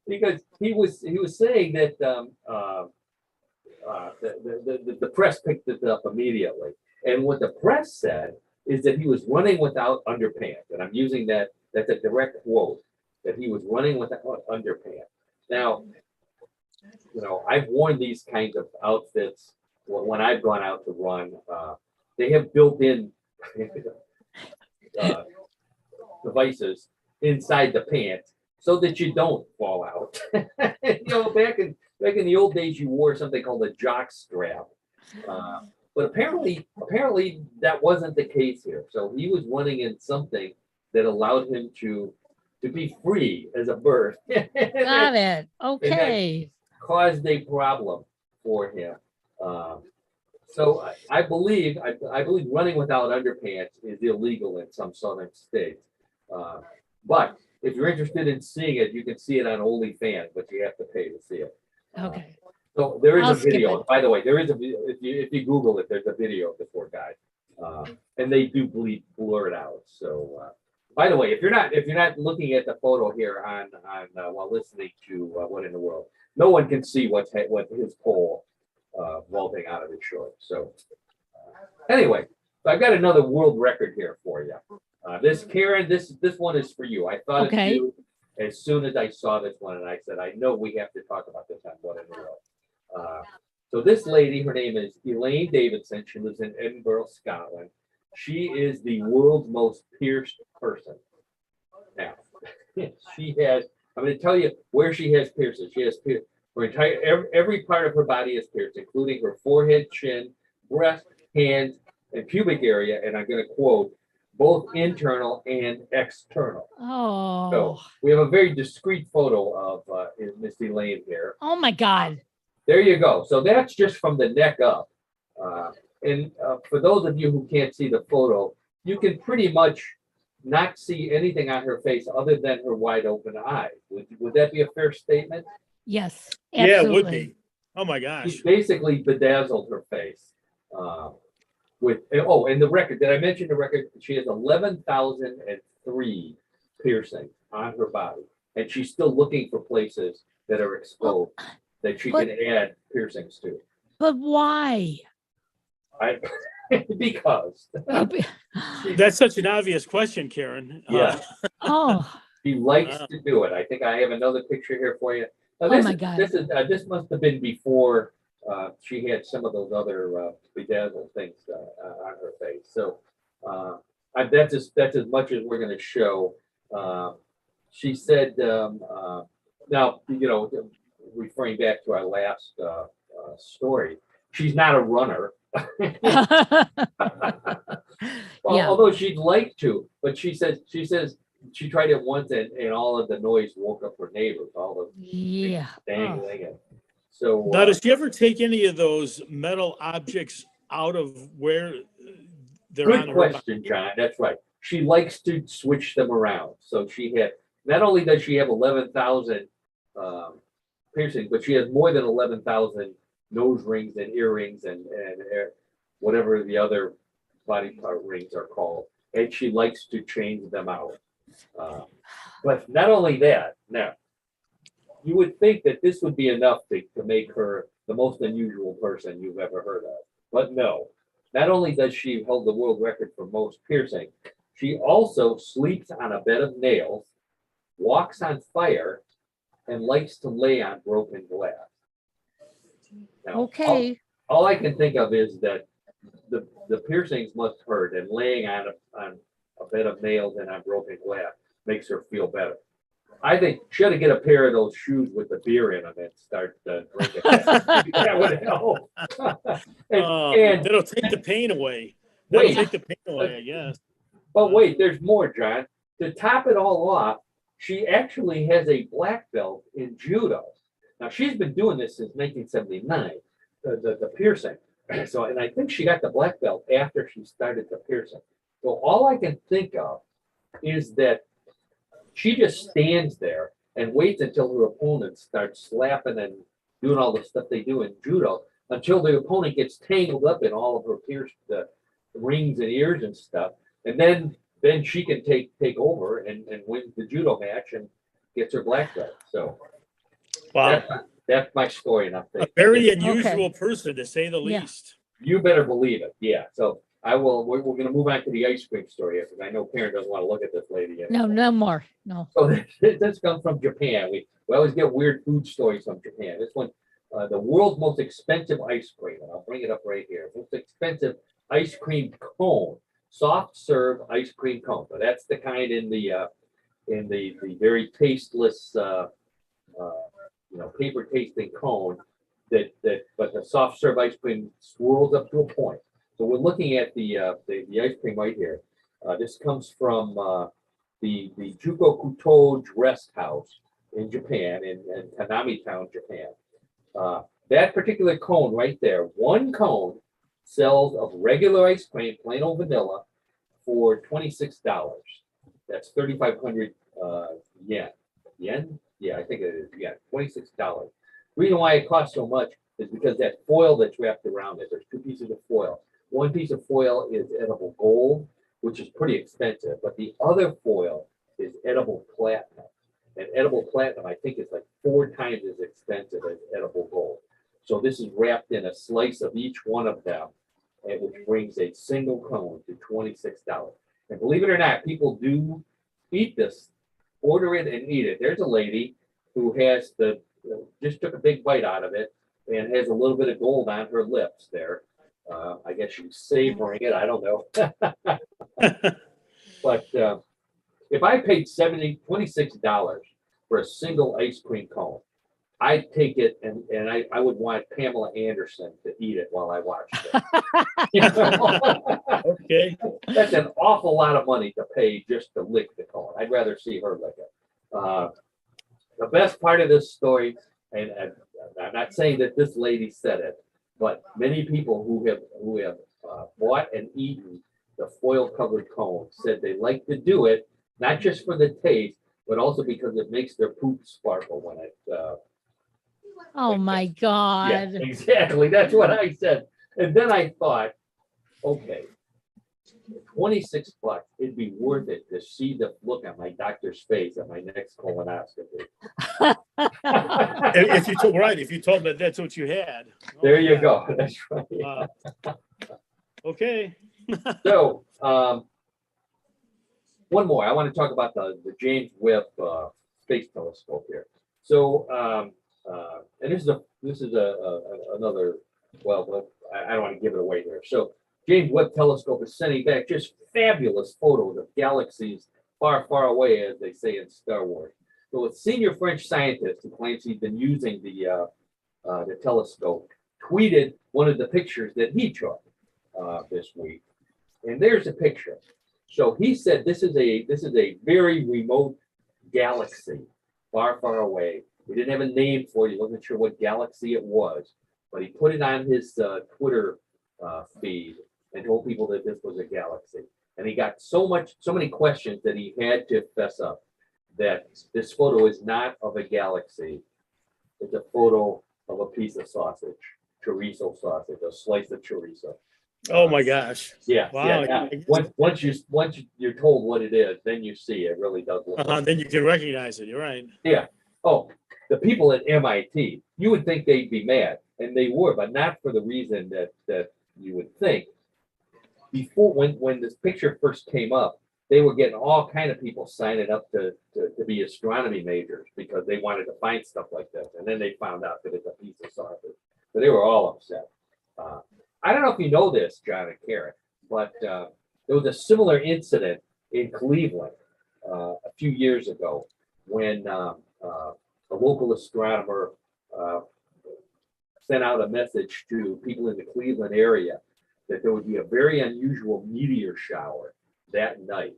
Because he was saying that the press picked it up immediately, and what the press said is that he was running without underpants, and I'm using that. That's a direct quote, that he was running without underpants. Now, I've worn these kinds of outfits when I've gone out to run. They have built-in devices inside the pants so that you don't fall out. Back in the old days, you wore something called a jock strap, but apparently that wasn't the case here. So he was running in something that allowed him to be free as a bird. Got it. Okay. Caused a problem for him. So I believe running without underpants is illegal in some southern states. But if you're interested in seeing it, you can see it on OnlyFans, but you have to pay to see it. Okay. So there is I'll a skip video. it. By the way, there is a if you Google it, there's a video of the poor guy, and they do blur it out. So, by the way, if you're not looking at the photo here on while listening to What in the World, no one can see what his pole vaulting out of his shorts. So, anyway, so I've got another world record here for you. This Karen, this one is for you. I thought of you as soon as I saw this one, and I said, I know we have to talk about this on What in the World. So this lady, her name is Elaine Davidson. She lives in Edinburgh, Scotland. She is the world's most pierced person. Now, she has, I'm going to tell you where she has piercings. She has her entire, every part of her body is pierced, including her forehead, chin, breast, hands, and pubic area. And I'm going to quote, both internal and external. Oh. So we have a very discreet photo of Miss Elaine here. Oh my God. There you go. So that's just from the neck up. And for those of you who can't see the photo, you can pretty much not see anything on her face other than her wide open eyes. Would that be a fair statement? Yes. Yeah, it would Absolutely. be. Oh my gosh. She basically bedazzled her face. And the record, did I mention the record? She has 11,003 piercings on her body. And she's still looking for places that are exposed that she can add piercings to. But why? Because That's such an obvious question, Karen. Yeah. Oh. She likes to do it. I think I have another picture here for you. Now, Oh my God. This must have been before she had some of those other bedazzled things on her face. So that's as much as we're going to show. She said, now, referring back to our last story, she's not a runner. Although she'd like to, but she says she tried it once and all of the noise woke up her neighbors, all the dangling. And so now, does she ever take any of those metal objects out of where they're good on her question, body? John. That's right. She likes to switch them around. So she had, not only does she have 11,000 piercings, but she has more than 11,000 nose rings and earrings and whatever the other body part rings are called. And she likes to change them out. But not only that, now, you would think that this would be enough to make her the most unusual person you've ever heard of. But no, not only does she hold the world record for most piercing, she also sleeps on a bed of nails, walks on fire, and likes to lay on broken glass. Now, Okay. all I can think of is that the piercings must hurt, and laying on a bed of nails and on broken glass makes her feel better. I think she ought to get a pair of those shoes with the beer in them and start drinking. That would help. and that'll take the pain away. Wait. That'll take the pain away, I guess. But wait, there's more, John. To top it all off, she actually has a black belt in judo. Now, she's been doing this since 1979, the piercing. So, and I think she got the black belt after she started the piercing. So all I can think of is that she just stands there and waits until her opponent starts slapping and doing all the stuff they do in judo until the opponent gets tangled up in all of her pierced rings and ears and stuff. And then she can take over and wins the judo match and gets her black belt. So Wow. that's my story. And I'm A thinking, very unusual person, to say the Yeah. least. you better believe it. Yeah. So I will. We're going to move on to the ice cream story because I know Karen doesn't want to look at this lady No, anymore. no more. No. So this comes from Japan. We always get weird food stories from Japan. This one, the world's most expensive ice cream, and I'll bring it up right here. Most expensive ice cream cone, soft serve ice cream cone. So that's the kind in the very tasteless, paper tasting cone but the soft serve ice cream swirls up to a point. So we're looking at the ice cream right here. This comes from the Jukokuto Rest House in Japan, in Tanami Town, Japan. That particular cone right there, one cone sells of regular ice cream, plain old vanilla, for $26. That's 3,500 yen. Yen? Yeah, I think it is. Yeah, $26. Reason why it costs so much is because that foil that's wrapped around it. There's two pieces of foil. One piece of foil is edible gold, which is pretty expensive, but the other foil is edible platinum. And edible platinum, I think, is like 4 times as expensive as edible gold. So this is wrapped in a slice of each one of them, which brings a single cone to $26. And believe it or not, people do eat this, order it and eat it. There's a lady who has just took a big bite out of it and has a little bit of gold on her lips there. I guess she's savoring it. I don't know. But if I paid $26 for a single ice cream cone, I'd take it and I would want Pamela Anderson to eat it while I watched it. Okay. That's an awful lot of money to pay just to lick the cone. I'd rather see her lick it. The best part of this story, and I'm not saying that this lady said it, but many people who have bought and eaten the foil covered cone said they like to do it, not just for the taste, but also because it makes their poop sparkle when it. Oh my Yeah, God. exactly. That's what I said. And then I thought, okay, $26, it'd be worth it to see the look on my doctor's face at my next colonoscopy. If you told me that's what you had. There you go. That's right. Okay. So, one more. I want to talk about the James Webb Space Telescope here. So, and this is another. Well, I don't want to give it away here. So, James Webb Telescope is sending back just fabulous photos of galaxies far, far away, as they say in Star Wars. So, a senior French scientist who claims he's been using the telescope tweeted one of the pictures that he took this week, and there's a picture. So he said this is a very remote galaxy, far, far away. He didn't have a name for it. He wasn't sure what galaxy it was, but he put it on his Twitter feed and told people that this was a galaxy. And he got so many questions that he had to fess up that this photo is not of a galaxy. It's a photo of a piece of sausage, chorizo sausage, a slice of chorizo. Oh my gosh. Yeah. Wow. Yeah. Once you're told what it is, then you see it really does look. Then you can recognize it. You're right. Yeah. Oh, the people at MIT, you would think they'd be mad, and they were, but not for the reason that you would think. Before, when this picture first came up, they were getting all kind of people signing up to be astronomy majors because they wanted to find stuff like this, and then they found out that it's a piece of sausage. So they were all upset. I don't know if you know this, John and Karen, but there was a similar incident in Cleveland a few years ago when a local astronomer sent out a message to people in the Cleveland area that there would be a very unusual meteor shower that night.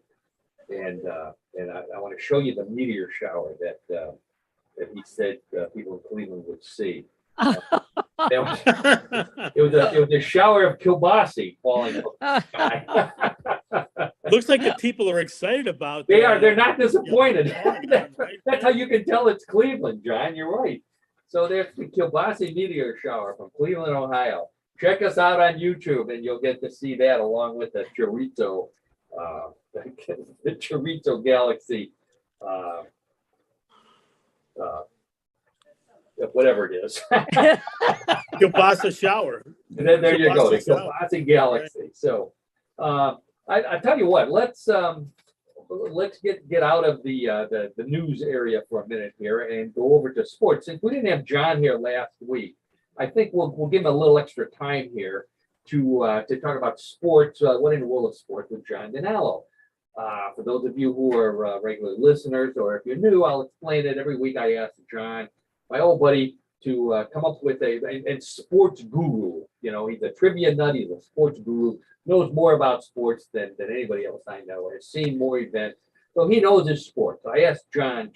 And I want to show you the meteor shower that he said people in Cleveland would see. It was a shower of kielbasa falling from the sky. Looks like the people are excited about. They are. They're not disappointed. Right? That's how you can tell it's Cleveland, John. You're right. So there's the kielbasa meteor shower from Cleveland, Ohio. Check us out on YouTube, and you'll get to see that along with the chorizo, the chorizo galaxy, whatever it is. Kielbasa shower. And then there you go, the Kielbasa kielbasa galaxy. So I tell you what, let's get out of the news area for a minute here and go over to sports. Since we didn't have John here last week, I think we'll give him a little extra time here to talk about sports. What in the world of sports with John DiNallo. For those of you who are regular listeners, or if you're new, I'll explain it. Every week I ask John, my old buddy, to come up with a sports guru. You know, he's a trivia nut. He's a sports guru. Knows more about sports than anybody else I know. Has seen more events, so he knows his sport. So I asked John,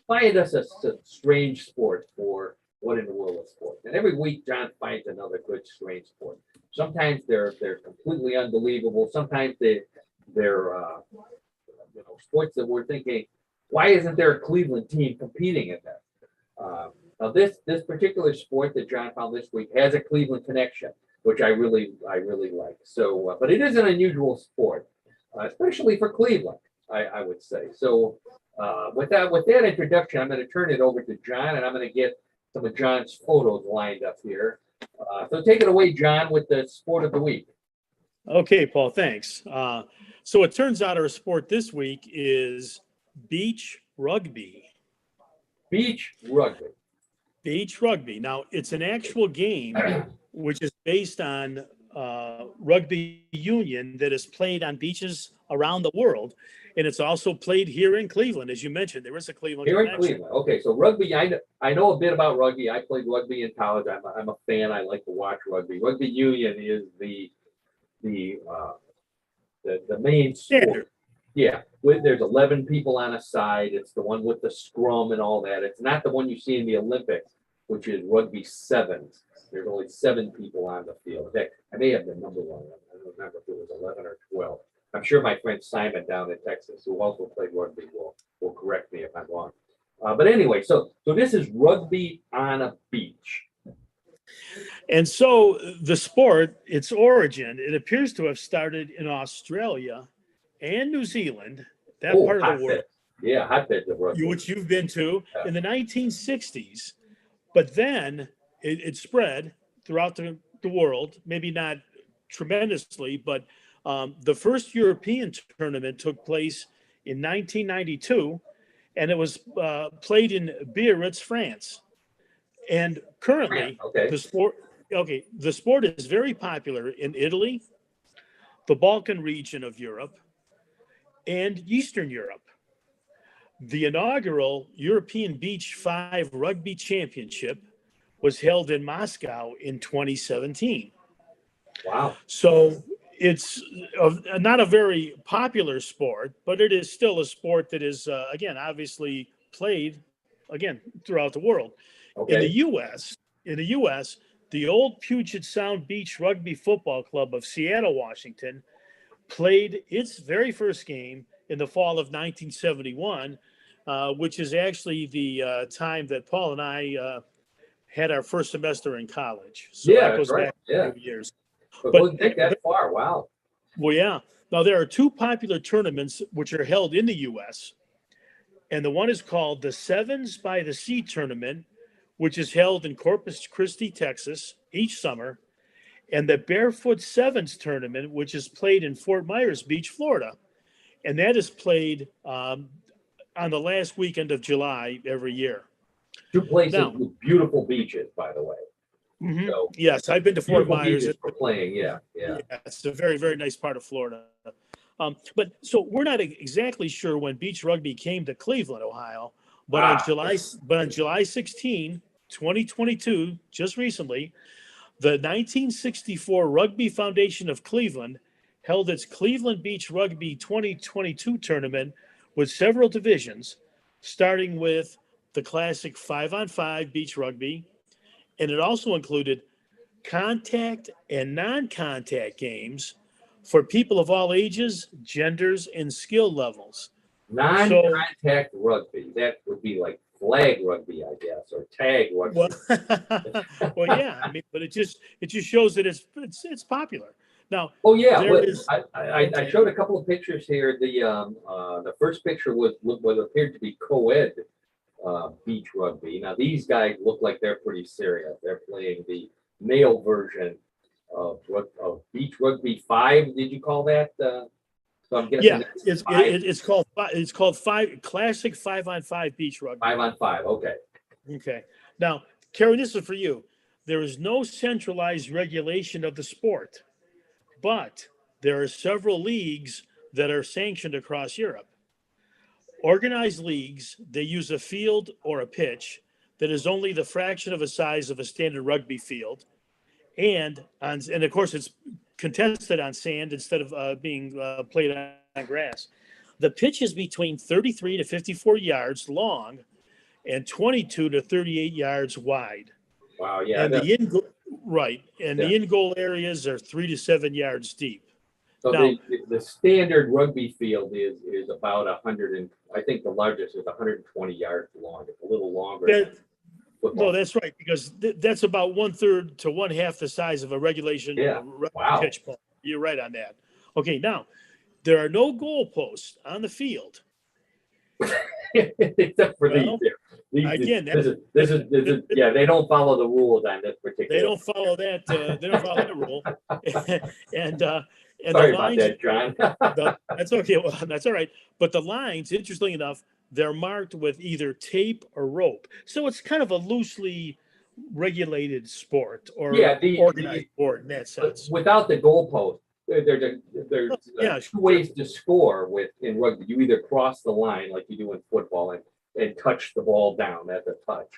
find us a strange sport for what in the world of sports. And every week John finds another good strange sport. Sometimes they're completely unbelievable. Sometimes they're sports that we're thinking, why isn't there a Cleveland team competing in that? Now this particular sport that John found this week has a Cleveland connection, which I really like. So, but it is an unusual sport, especially for Cleveland, I would say. So, with that introduction, I'm going to turn it over to John, and I'm going to get some of John's photos lined up here. So take it away, John, with the sport of the week. Okay, Paul, thanks. So it turns out our sport this week is beach rugby. Beach rugby. Beach rugby. Now, it's an actual game which is based on rugby union that is played on beaches around the world. And it's also played here in Cleveland, as you mentioned. There is a Cleveland Here in connection. Cleveland. Okay, so rugby, I know a bit about rugby. I played rugby in college. I'm a fan. I like to watch rugby. Rugby union is the main sport. Standard. Yeah, there's 11 people on a side. It's the one with the scrum and all that. It's not the one you see in the Olympics, which is rugby sevens. There's only 7 people on the field. In fact, I may have the number one. I don't remember if it was 11 or 12. I'm sure my friend Simon down in Texas, who also played rugby, will correct me if I'm wrong. But anyway, so this is rugby on a beach. And so the sport, its origin, it appears to have started in Australia and New Zealand, that part of the world. Yeah, hotbeds of rugby. Which you've been to in the 1960s. But then it spread throughout the world, maybe not tremendously, but the first European tournament took place in 1992, and it was played in Biarritz, France. And currently, the sport is very popular in Italy, the Balkan region of Europe, and Eastern Europe. The inaugural European Beach 5 Rugby Championship was held in Moscow in 2017. Wow. So it's not a very popular sport, but it is still a sport that is, again, obviously played, again, throughout the world. Okay. In the U.S., the old Puget Sound Beach Rugby Football Club of Seattle, Washington, played its very first game in the fall of 1971, which is actually the time that Paul and I had our first semester in college. So that goes back a few years. But we'll take that far. Wow. Well, yeah. Now, there are 2 popular tournaments which are held in the U.S., and the one is called the Sevens by the Sea Tournament, which is held in Corpus Christi, Texas, each summer, and the Barefoot Sevens Tournament, which is played in Fort Myers Beach, Florida. And that is played on the last weekend of July every year. 2 places with beautiful beaches, by the way. Mm-hmm. So, yes, I've been to Fort Myers. For playing, yeah. It's a very, very nice part of Florida. But so we're not exactly sure when beach rugby came to Cleveland, Ohio, but on July 16, 2022, just recently, the 1964 Rugby Foundation of Cleveland held its Cleveland Beach Rugby 2022 tournament with several divisions, starting with the classic 5-on-5 beach rugby And it also included contact and non-contact games for people of all ages, genders, and skill levels. Non-contact rugby, that would be like flag rugby, I guess, or tag rugby. Well, well, yeah, I mean, but it just shows that it's popular. Now, Oh, yeah, there well, is I okay. showed a couple of pictures here. The first picture was what appeared to be co-ed beach rugby. Now, these guys look like they're pretty serious. They're playing the male version of beach rugby 5. Did you call that? So I'm guessing Yeah, that's 5, it's called classic 5-on-5 beach rugby. 5-on-5. Okay. Okay. Now, Karen, this is for you. There is no centralized regulation of the sport, but there are several leagues that are sanctioned across Europe. Organized leagues, they use a field or a pitch that is only the fraction of the size of a standard rugby field, and of course it's contested on sand instead of being played on grass. The pitch is between 33 to 54 yards long and 22 to 38 yards wide. Wow. Yeah. And the in goal areas are 3 to 7 yards deep. So Now, the standard rugby field is about 100, and I think the largest is 120 yards long. It's a little longer than no, football. that's right, because that's about 1/3 to 1/2 the size of a regulation Yeah. Wow. pitch ball. You're right on that. Okay, now there are no goalposts on the field. Except for Well, these. again, This is yeah. They don't follow the rules on this particular. they don't follow that. They don't follow that rule. and Sorry the about lines. that, John. That's okay. Well, that's all right. But the lines, interestingly enough, they're marked with either tape or rope. So it's kind of a loosely regulated sport or Yeah, organized sport in that sense. Without the goalpost, there's Yeah, two ways to score in rugby. You either cross the line like you do in football and touch the ball down at the touch,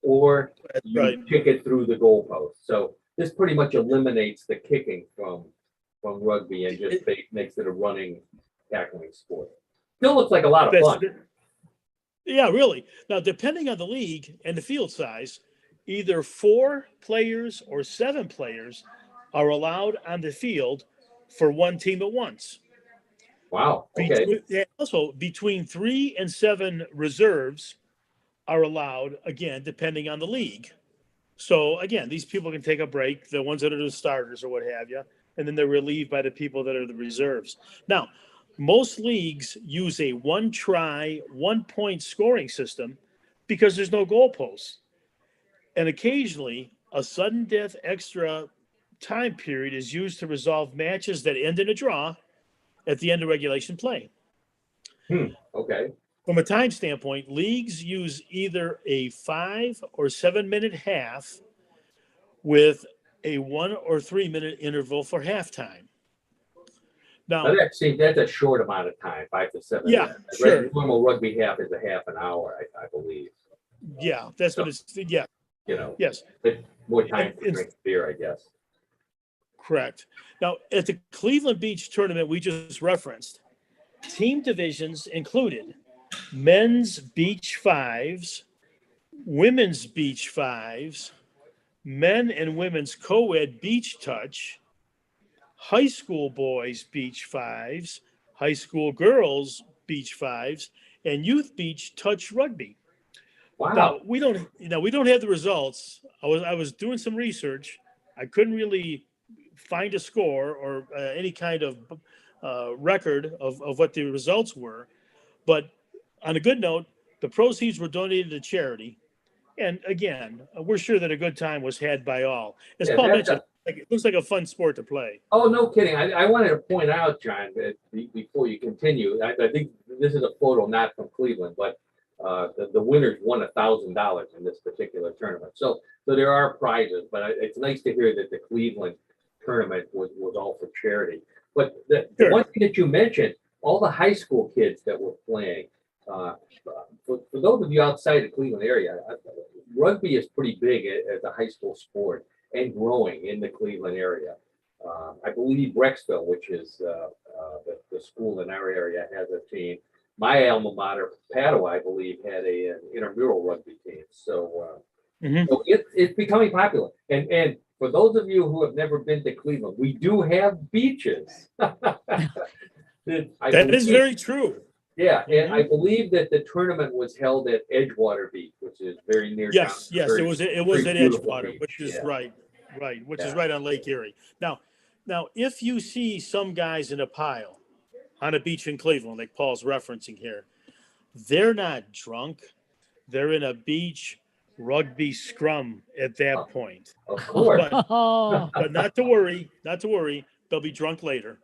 or That's you right. kick it through the goalpost. So this pretty much eliminates the kicking from rugby and just makes it a running, tackling sport. Still looks like a lot of fun. Yeah, really. Now, depending on the league and the field size, either 4 players or 7 players are allowed on the field for one team at once. Wow. Okay. Also, between 3 and 7 reserves are allowed, again, depending on the league. So, again, these people can take a break, the ones that are the starters or what have you, and then they're relieved by the people that are the reserves. Now, most leagues use a 1-try, 1-point scoring system because there's no goalposts. And occasionally, a sudden death extra time period is used to resolve matches that end in a draw at the end of regulation play. Okay. From a time standpoint, leagues use either a 5 or 7 minute half with a 1 or 3 minute interval for halftime. Now, that's a short amount of time, 5 to 7 yeah, minutes. sure. Normal rugby half is a half an hour, I believe. Yeah, that's what it's. Yeah, yes. More time to drink beer, I guess. Correct. Now, at the Cleveland Beach tournament we just referenced, team divisions included men's beach 5s, women's beach 5s, men and women's co-ed beach touch, high school boys beach 5s, high school girls beach 5s, and youth beach touch rugby. Wow. Now we don't have the results. I was doing some research. I couldn't really find a score or any kind of record of what the results were. But on a good note, the proceeds were donated to charity. And again, we're sure that a good time was had by all. As Paul mentioned, it looks like a fun sport to play. Oh, no kidding. I wanted to point out, John, that before you continue, I think this is a photo not from Cleveland, but the winners won $1,000 in this particular tournament. So there are prizes, but it's nice to hear that the Cleveland tournament was all for charity. But the one thing that you mentioned, all the high school kids that were playing, for those of you outside the Cleveland area, rugby is pretty big as a high school sport and growing in the Cleveland area. I believe Rexville, which is the school in our area, has a team. My alma mater, Padua, I believe, had an intramural rugby team. So Mhm. So it's becoming popular. And for those of you who have never been to Cleveland, we do have beaches. That is very true. Yeah, and I Mhm. believe that the tournament was held at Edgewater Beach, which is very near town. Yes, yes, Very- it was very at beautiful Edgewater, which beach, is yeah. right, which is Yeah. right on Lake Erie. Now, if you see some guys in a pile on a beach in Cleveland, like Paul's referencing here, they're not drunk. They're in a beach rugby scrum at that point. Of course. Oh, But not to worry, not to worry. They'll be drunk later.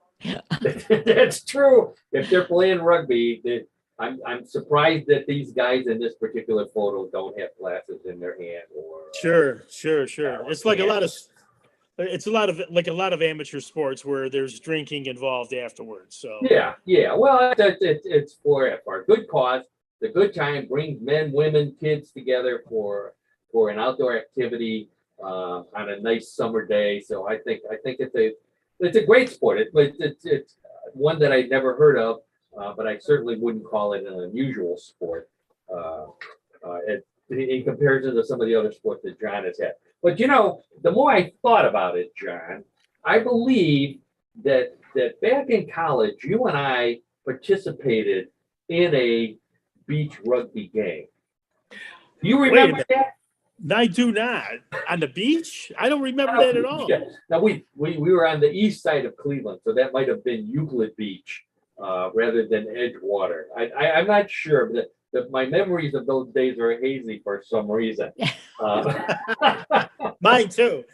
That's true. If they're playing rugby, I'm surprised that these guys in this particular photo don't have glasses in their hand or. Sure. or It's like a can't. lot of it's a lot of amateur sports where there's drinking involved afterwards. So Yeah. Well, it's for a good cause. The good time brings men, women, kids together for an outdoor activity on a nice summer day. So I think it's a great sport. It's one that I'd never heard of, but I certainly wouldn't call it an unusual sport uh, in comparison to some of the other sports that John has had. But the more I thought about it, John, I believe that back in college, you and I participated in a beach rugby game. Do you wait a remember minute. that? I do not. On the beach? I don't remember that at all. Yeah. Now we were on the east side of Cleveland, so that might have been Euclid Beach rather than Edgewater. I'm not sure, but my memories of those days are hazy for some reason. Mine too.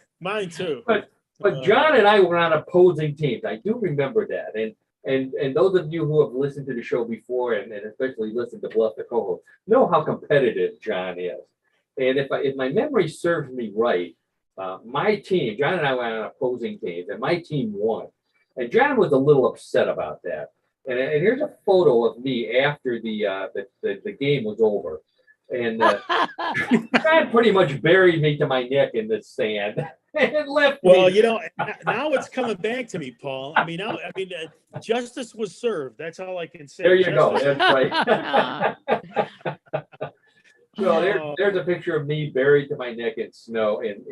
But John and I were on opposing teams. I do remember that. And those of you who have listened to the show before and especially listened to Bluff the co-host know how competitive John is. And if my memory serves me right, my team, John and I were on opposing teams, and my team won. And John was a little upset about that. And here's a photo of me after the game was over. And John pretty much buried me to my neck in the sand and left Well, me. now it's coming back to me, Paul. Justice was served. That's all I can say. There you go. Justice- That's right. So Oh. there's a picture of me buried to my neck in snow, in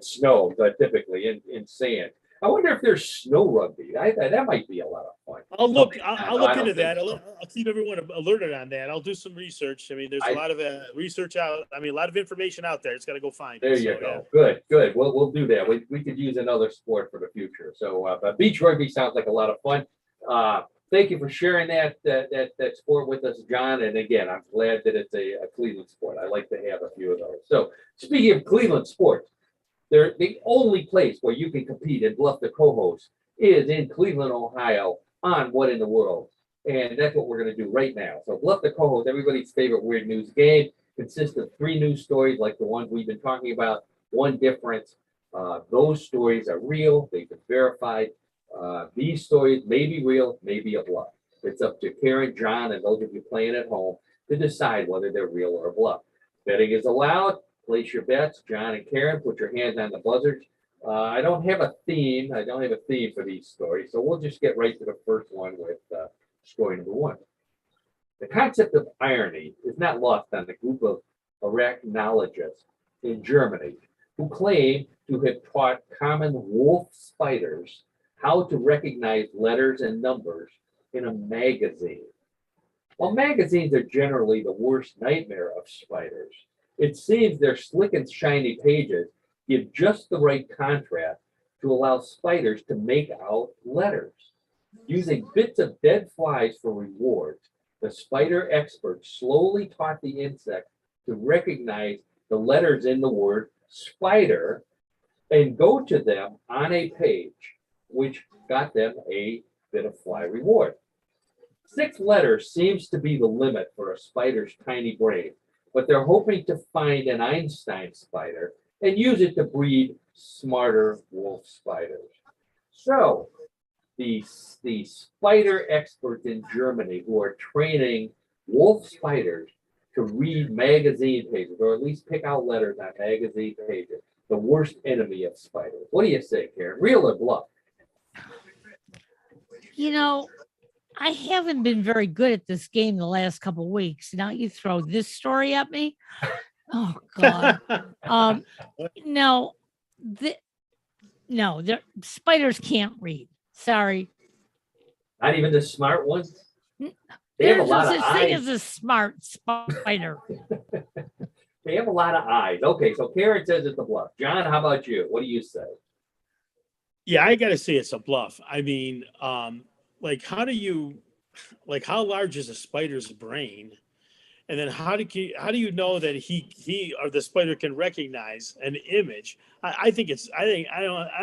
snow, but typically in sand. I wonder if there's snow rugby. That might be a lot of fun. I'll look I into don't that. think so. I'll keep everyone alerted on that. I'll do some research. There's a lot of research out. A lot of information out there. It's got to go find There it. you So, go. Good. We'll do that. We could use another sport for the future. So, but beach rugby sounds like a lot of fun. Thank you for sharing that sport with us, John. And again, I'm glad that it's a Cleveland sport. I like to have a few of those. So, speaking of Cleveland sports, they're the only place where you can compete and bluff the co-host is in Cleveland, Ohio, on What in the World. And that's what we're going to do right now. So, Bluff the co-host, everybody's favorite weird news game, consists of 3 news stories like the ones we've been talking about. One difference: those stories are real. They've been verified. These stories may be real, may be a bluff. It's up to Karen, John, and those of you playing at home to decide whether they're real or a bluff. Betting is allowed. Place your bets. John and Karen, put your hands on the buzzers. I don't have a theme. For these stories, so we'll just get right to the first one with story number 1. The concept of irony is not lost on the group of arachnologists in Germany who claim to have taught common wolf spiders how to recognize letters and numbers in a magazine. While magazines are generally the worst nightmare of spiders, it seems their slick and shiny pages give just the right contrast to allow spiders to make out letters. Using bits of dead flies for rewards, the spider experts slowly taught the insect to recognize the letters in the word spider and go to them on a page, which got them a bit of fly reward. 6 letters seems to be the limit for a spider's tiny brain, but they're hoping to find an Einstein spider and use it to breed smarter wolf spiders. So the spider experts in Germany who are training wolf spiders to read magazine pages, or at least pick out letters on magazine pages, the worst enemy of spiders. What do you say, Karen? Real or bluff? I haven't been very good at this game the last couple of weeks. Now you throw this story at me. Oh God. No, the, no, the spiders can't read. Sorry. Not even the smart ones. N- They have a There's no lot of such thing as eyes. a smart spider. They have a lot of eyes. Okay, so Karen says it's a bluff. John, how about you? What do you say? Yeah, I gotta say it's a bluff. I mean, like how large is a spider's brain? And then how do you know that he or the spider can recognize an image? I think it's I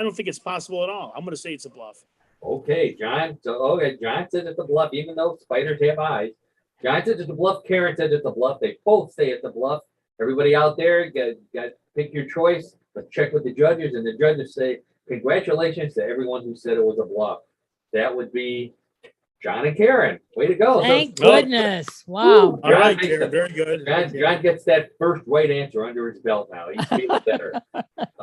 don't think it's possible at all. I'm gonna say it's a bluff. Okay, John. So okay, John says it's a bluff, even though spiders have eyes. John says it's a bluff. Karen says it's a bluff. They both say it's a bluff. Everybody out there, got pick your choice. Let's check with the judges, and the judges say congratulations to everyone who said it was a bluff. That would be John and Karen. Way to go! Thank Oh. goodness. Wow. All right, makes Karen, the- very good. John gets that first right answer under his belt now. He's feeling better.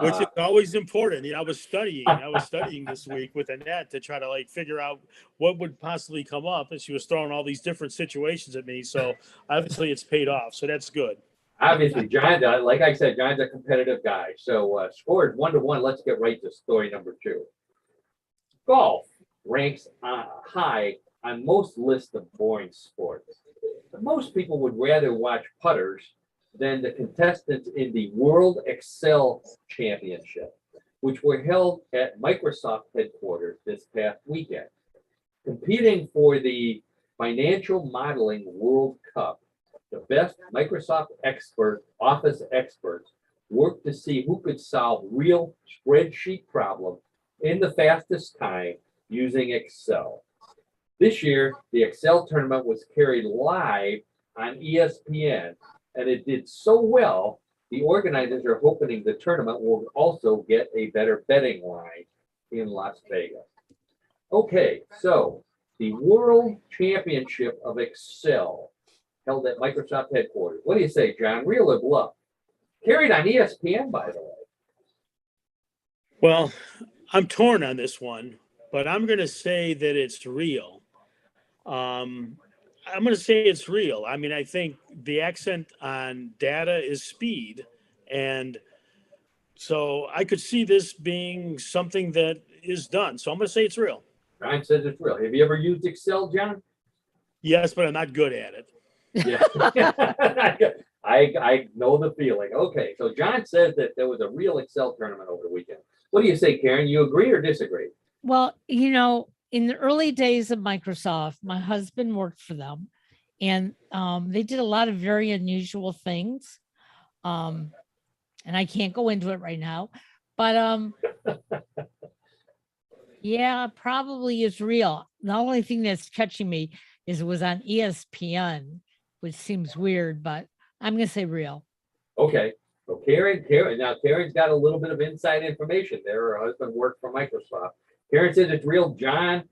Which is always important. I was studying this week with Annette to try to like figure out what would possibly come up, and she was throwing all these different situations at me. So obviously, it's paid off. So that's good. Obviously, John, like I said, John's a competitive guy. So score is 1-1. Let's get right to story number 2. Golf ranks high on most lists of boring sports. But most people would rather watch putters than the contestants in the World Excel Championship, which were held at Microsoft headquarters this past weekend. Competing for the Financial Modeling World Cup, the best Microsoft office experts worked to see who could solve real spreadsheet problems in the fastest time using Excel. This year, the Excel tournament was carried live on ESPN, and it did so well, the organizers are hoping the tournament will also get a better betting line in Las Vegas. Okay, so the World Championship of Excel held at Microsoft headquarters. What do you say, John? Real or bluff? Carried on ESPN, by the way. Well, I'm torn on this one, but I'm going to say that it's real. I'm going to say it's real. I mean, I think the accent on data is speed. And so I could see this being something that is done. So I'm going to say it's real. John says it's real. Have you ever used Excel, John? Yes, but I'm not good at it. Yeah. I know the feeling. Okay, so John says that there was a real Excel tournament over the weekend. What do you say, Karen? You agree or disagree? Well, in the early days of Microsoft, my husband worked for them, and they did a lot of very unusual things. And I can't go into it right now, but yeah, probably is real. The only thing that's catching me is it was on ESPN, which seems weird, but I'm gonna say real. Okay, so Karen, now Karen's got a little bit of inside information there. Her husband worked for Microsoft. Karen says it's real. John,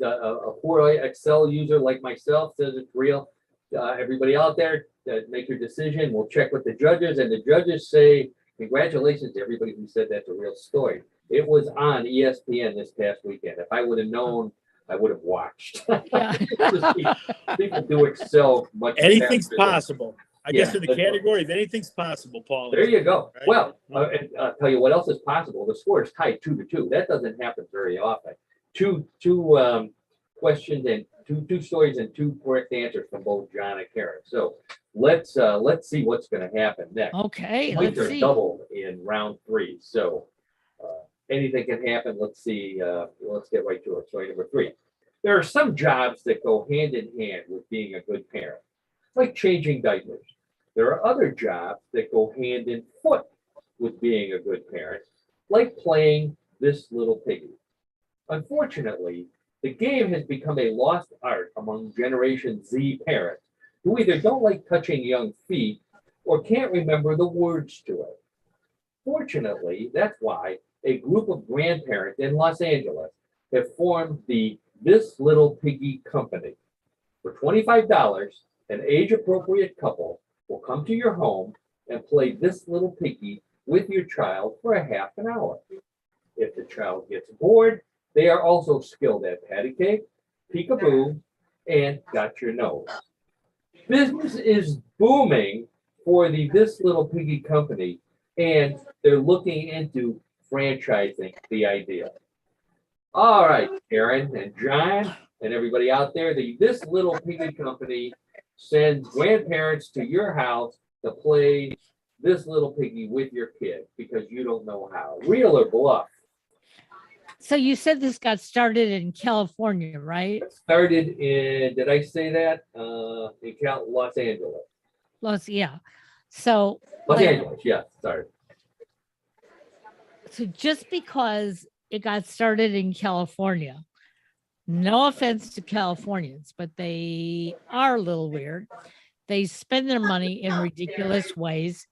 a poor Excel user like myself, says it's real. Everybody out there, make your decision. We'll check with the judges, and the judges say, congratulations to everybody who said that's a real story. It was on ESPN this past weekend. If I would have known, I would have watched. Yeah. People do Excel much Anything's faster than- possible. I guess Yeah, in the that's right. category of anything's possible, Paul. There you go. Right. Well, and, tell you what else is possible. The score is tied 2-2. That doesn't happen very often. Two questions and two stories and 2 correct answers from both John and Karen. So let's see what's going to happen next. Okay, Points let's are see. doubled in round 3. So anything can happen. Let's see. Let's get right to it. Story number 3. There are some jobs that go hand in hand with being a good parent, like changing diapers. There are other jobs that go hand in foot with being a good parent, like playing this little piggy. Unfortunately, the game has become a lost art among Generation Z parents who either don't like touching young feet or can't remember the words to it. Fortunately, that's why a group of grandparents in Los Angeles have formed the This Little Piggy Company. For $25, an age-appropriate couple will come to your home and play This Little Piggy with your child for a half an hour. If the child gets bored, they are also skilled at patty cake, peekaboo, and got your nose. Business is booming for the This Little Piggy Company, and they're looking into franchising the idea. All right, Karen and John and everybody out there, the This Little Piggy Company sends grandparents to your house to play This Little Piggy with your kid because you don't know how. Real or bluff? So you said this got started in California, right? It started in, did I say that? In Los Angeles. Yeah. So, Los but- Angeles, yeah, sorry. so just because it got started in California, no offense to Californians, but they are a little weird. They spend their money in ridiculous ways.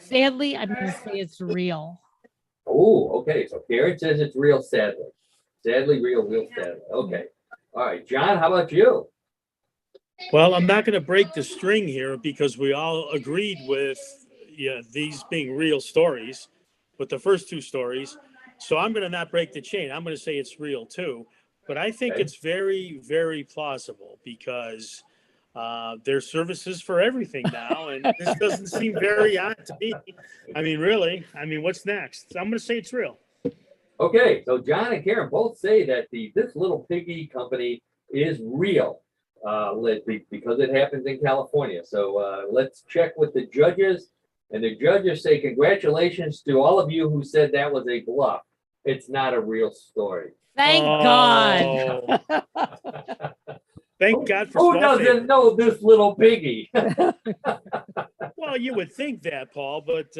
Sadly, I'm going to say it's real. Oh, okay, so Karen says it's real, sadly. Sadly, real sadly. Okay. All right, John, how about you? Well, I'm not going to break the string here because we all agreed with these being real stories, with the first two stories. So I'm going to not break the chain. I'm going to say it's real too. But I think Okay. it's very, very plausible because there's services for everything now. And this doesn't seem very odd to me. I mean, really? I mean, what's next? I'm going to say it's real. Okay, so John and Karen both say that This Little Piggy Company is real. Because it happens in California. So let's check with the judges. And the judges say, congratulations to all of you who said that was a bluff. It's not a real story. Thank God. Thank God for Who small favors. doesn't know This Little Piggy? Well, you would think that, Paul, but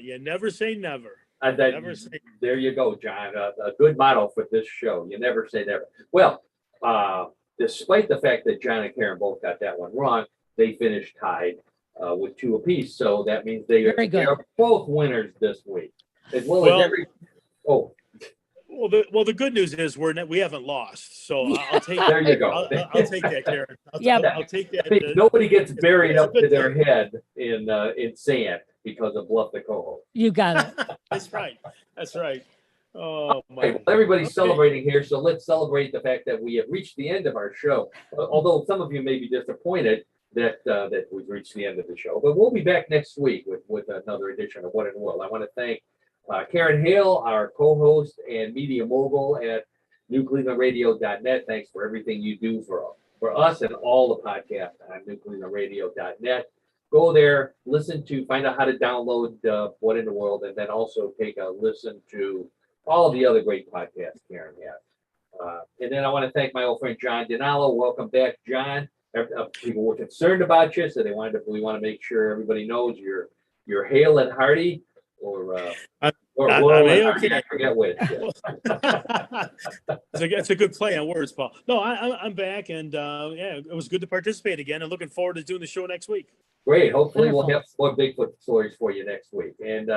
you never say never. Never say. There you go, John. A good motto for this show. You never say never. Well, despite the fact that John and Karen both got that one wrong, they finished tied with 2 apiece. So that means they Very good. are both winners this week, as well Well- as every. Oh, Well, the good news is we haven't lost, so I'll take. there you go. I'll take that, Karen. Yeah. I'll take that. I mean, nobody gets buried It's a up to good their thing. head in sand because of Bluff the co-host. You got it. That's right. That's right. Oh my. Okay, well, everybody's Okay. celebrating here, so let's celebrate the fact that we have reached the end of our show. Although some of you may be disappointed that we've reached the end of the show, but we'll be back next week with another edition of What in the World. I want to thank Karen Hale, our co-host and media mogul at newclevelandradio.net. Thanks for everything you do for us and all the podcasts on newclevelandradio.net. Go there, find out how to download What in the World, and then also take a listen to all of the other great podcasts Karen has. And then I want to thank my old friend John DiNallo. Welcome back, John. People were concerned about you, so we want to make sure everybody knows you're hale and hearty, or Laurel and Hardy, I forget which. It's a good play on words, Paul. No, I'm back, and it was good to participate again, and looking forward to doing the show next week. Great. Hopefully we'll Wonderful. have more Bigfoot stories for you next week. And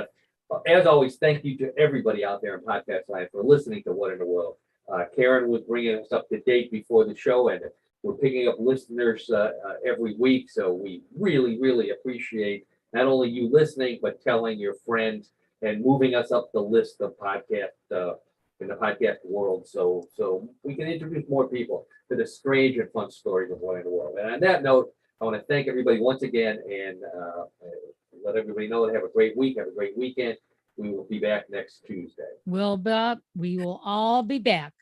as always, thank you to everybody out there in podcast land for listening to What in the World. Karen was bringing us up to date before the show, and we're picking up listeners every week. So we really, really appreciate not only you listening, but telling your friends and moving us up the list of podcast in the podcast world. So we can introduce more people to the strange and fun stories of What in the World. And on that note, I want to thank everybody once again and let everybody know to have a great week, have a great weekend. We will be back next Tuesday. We will all be back.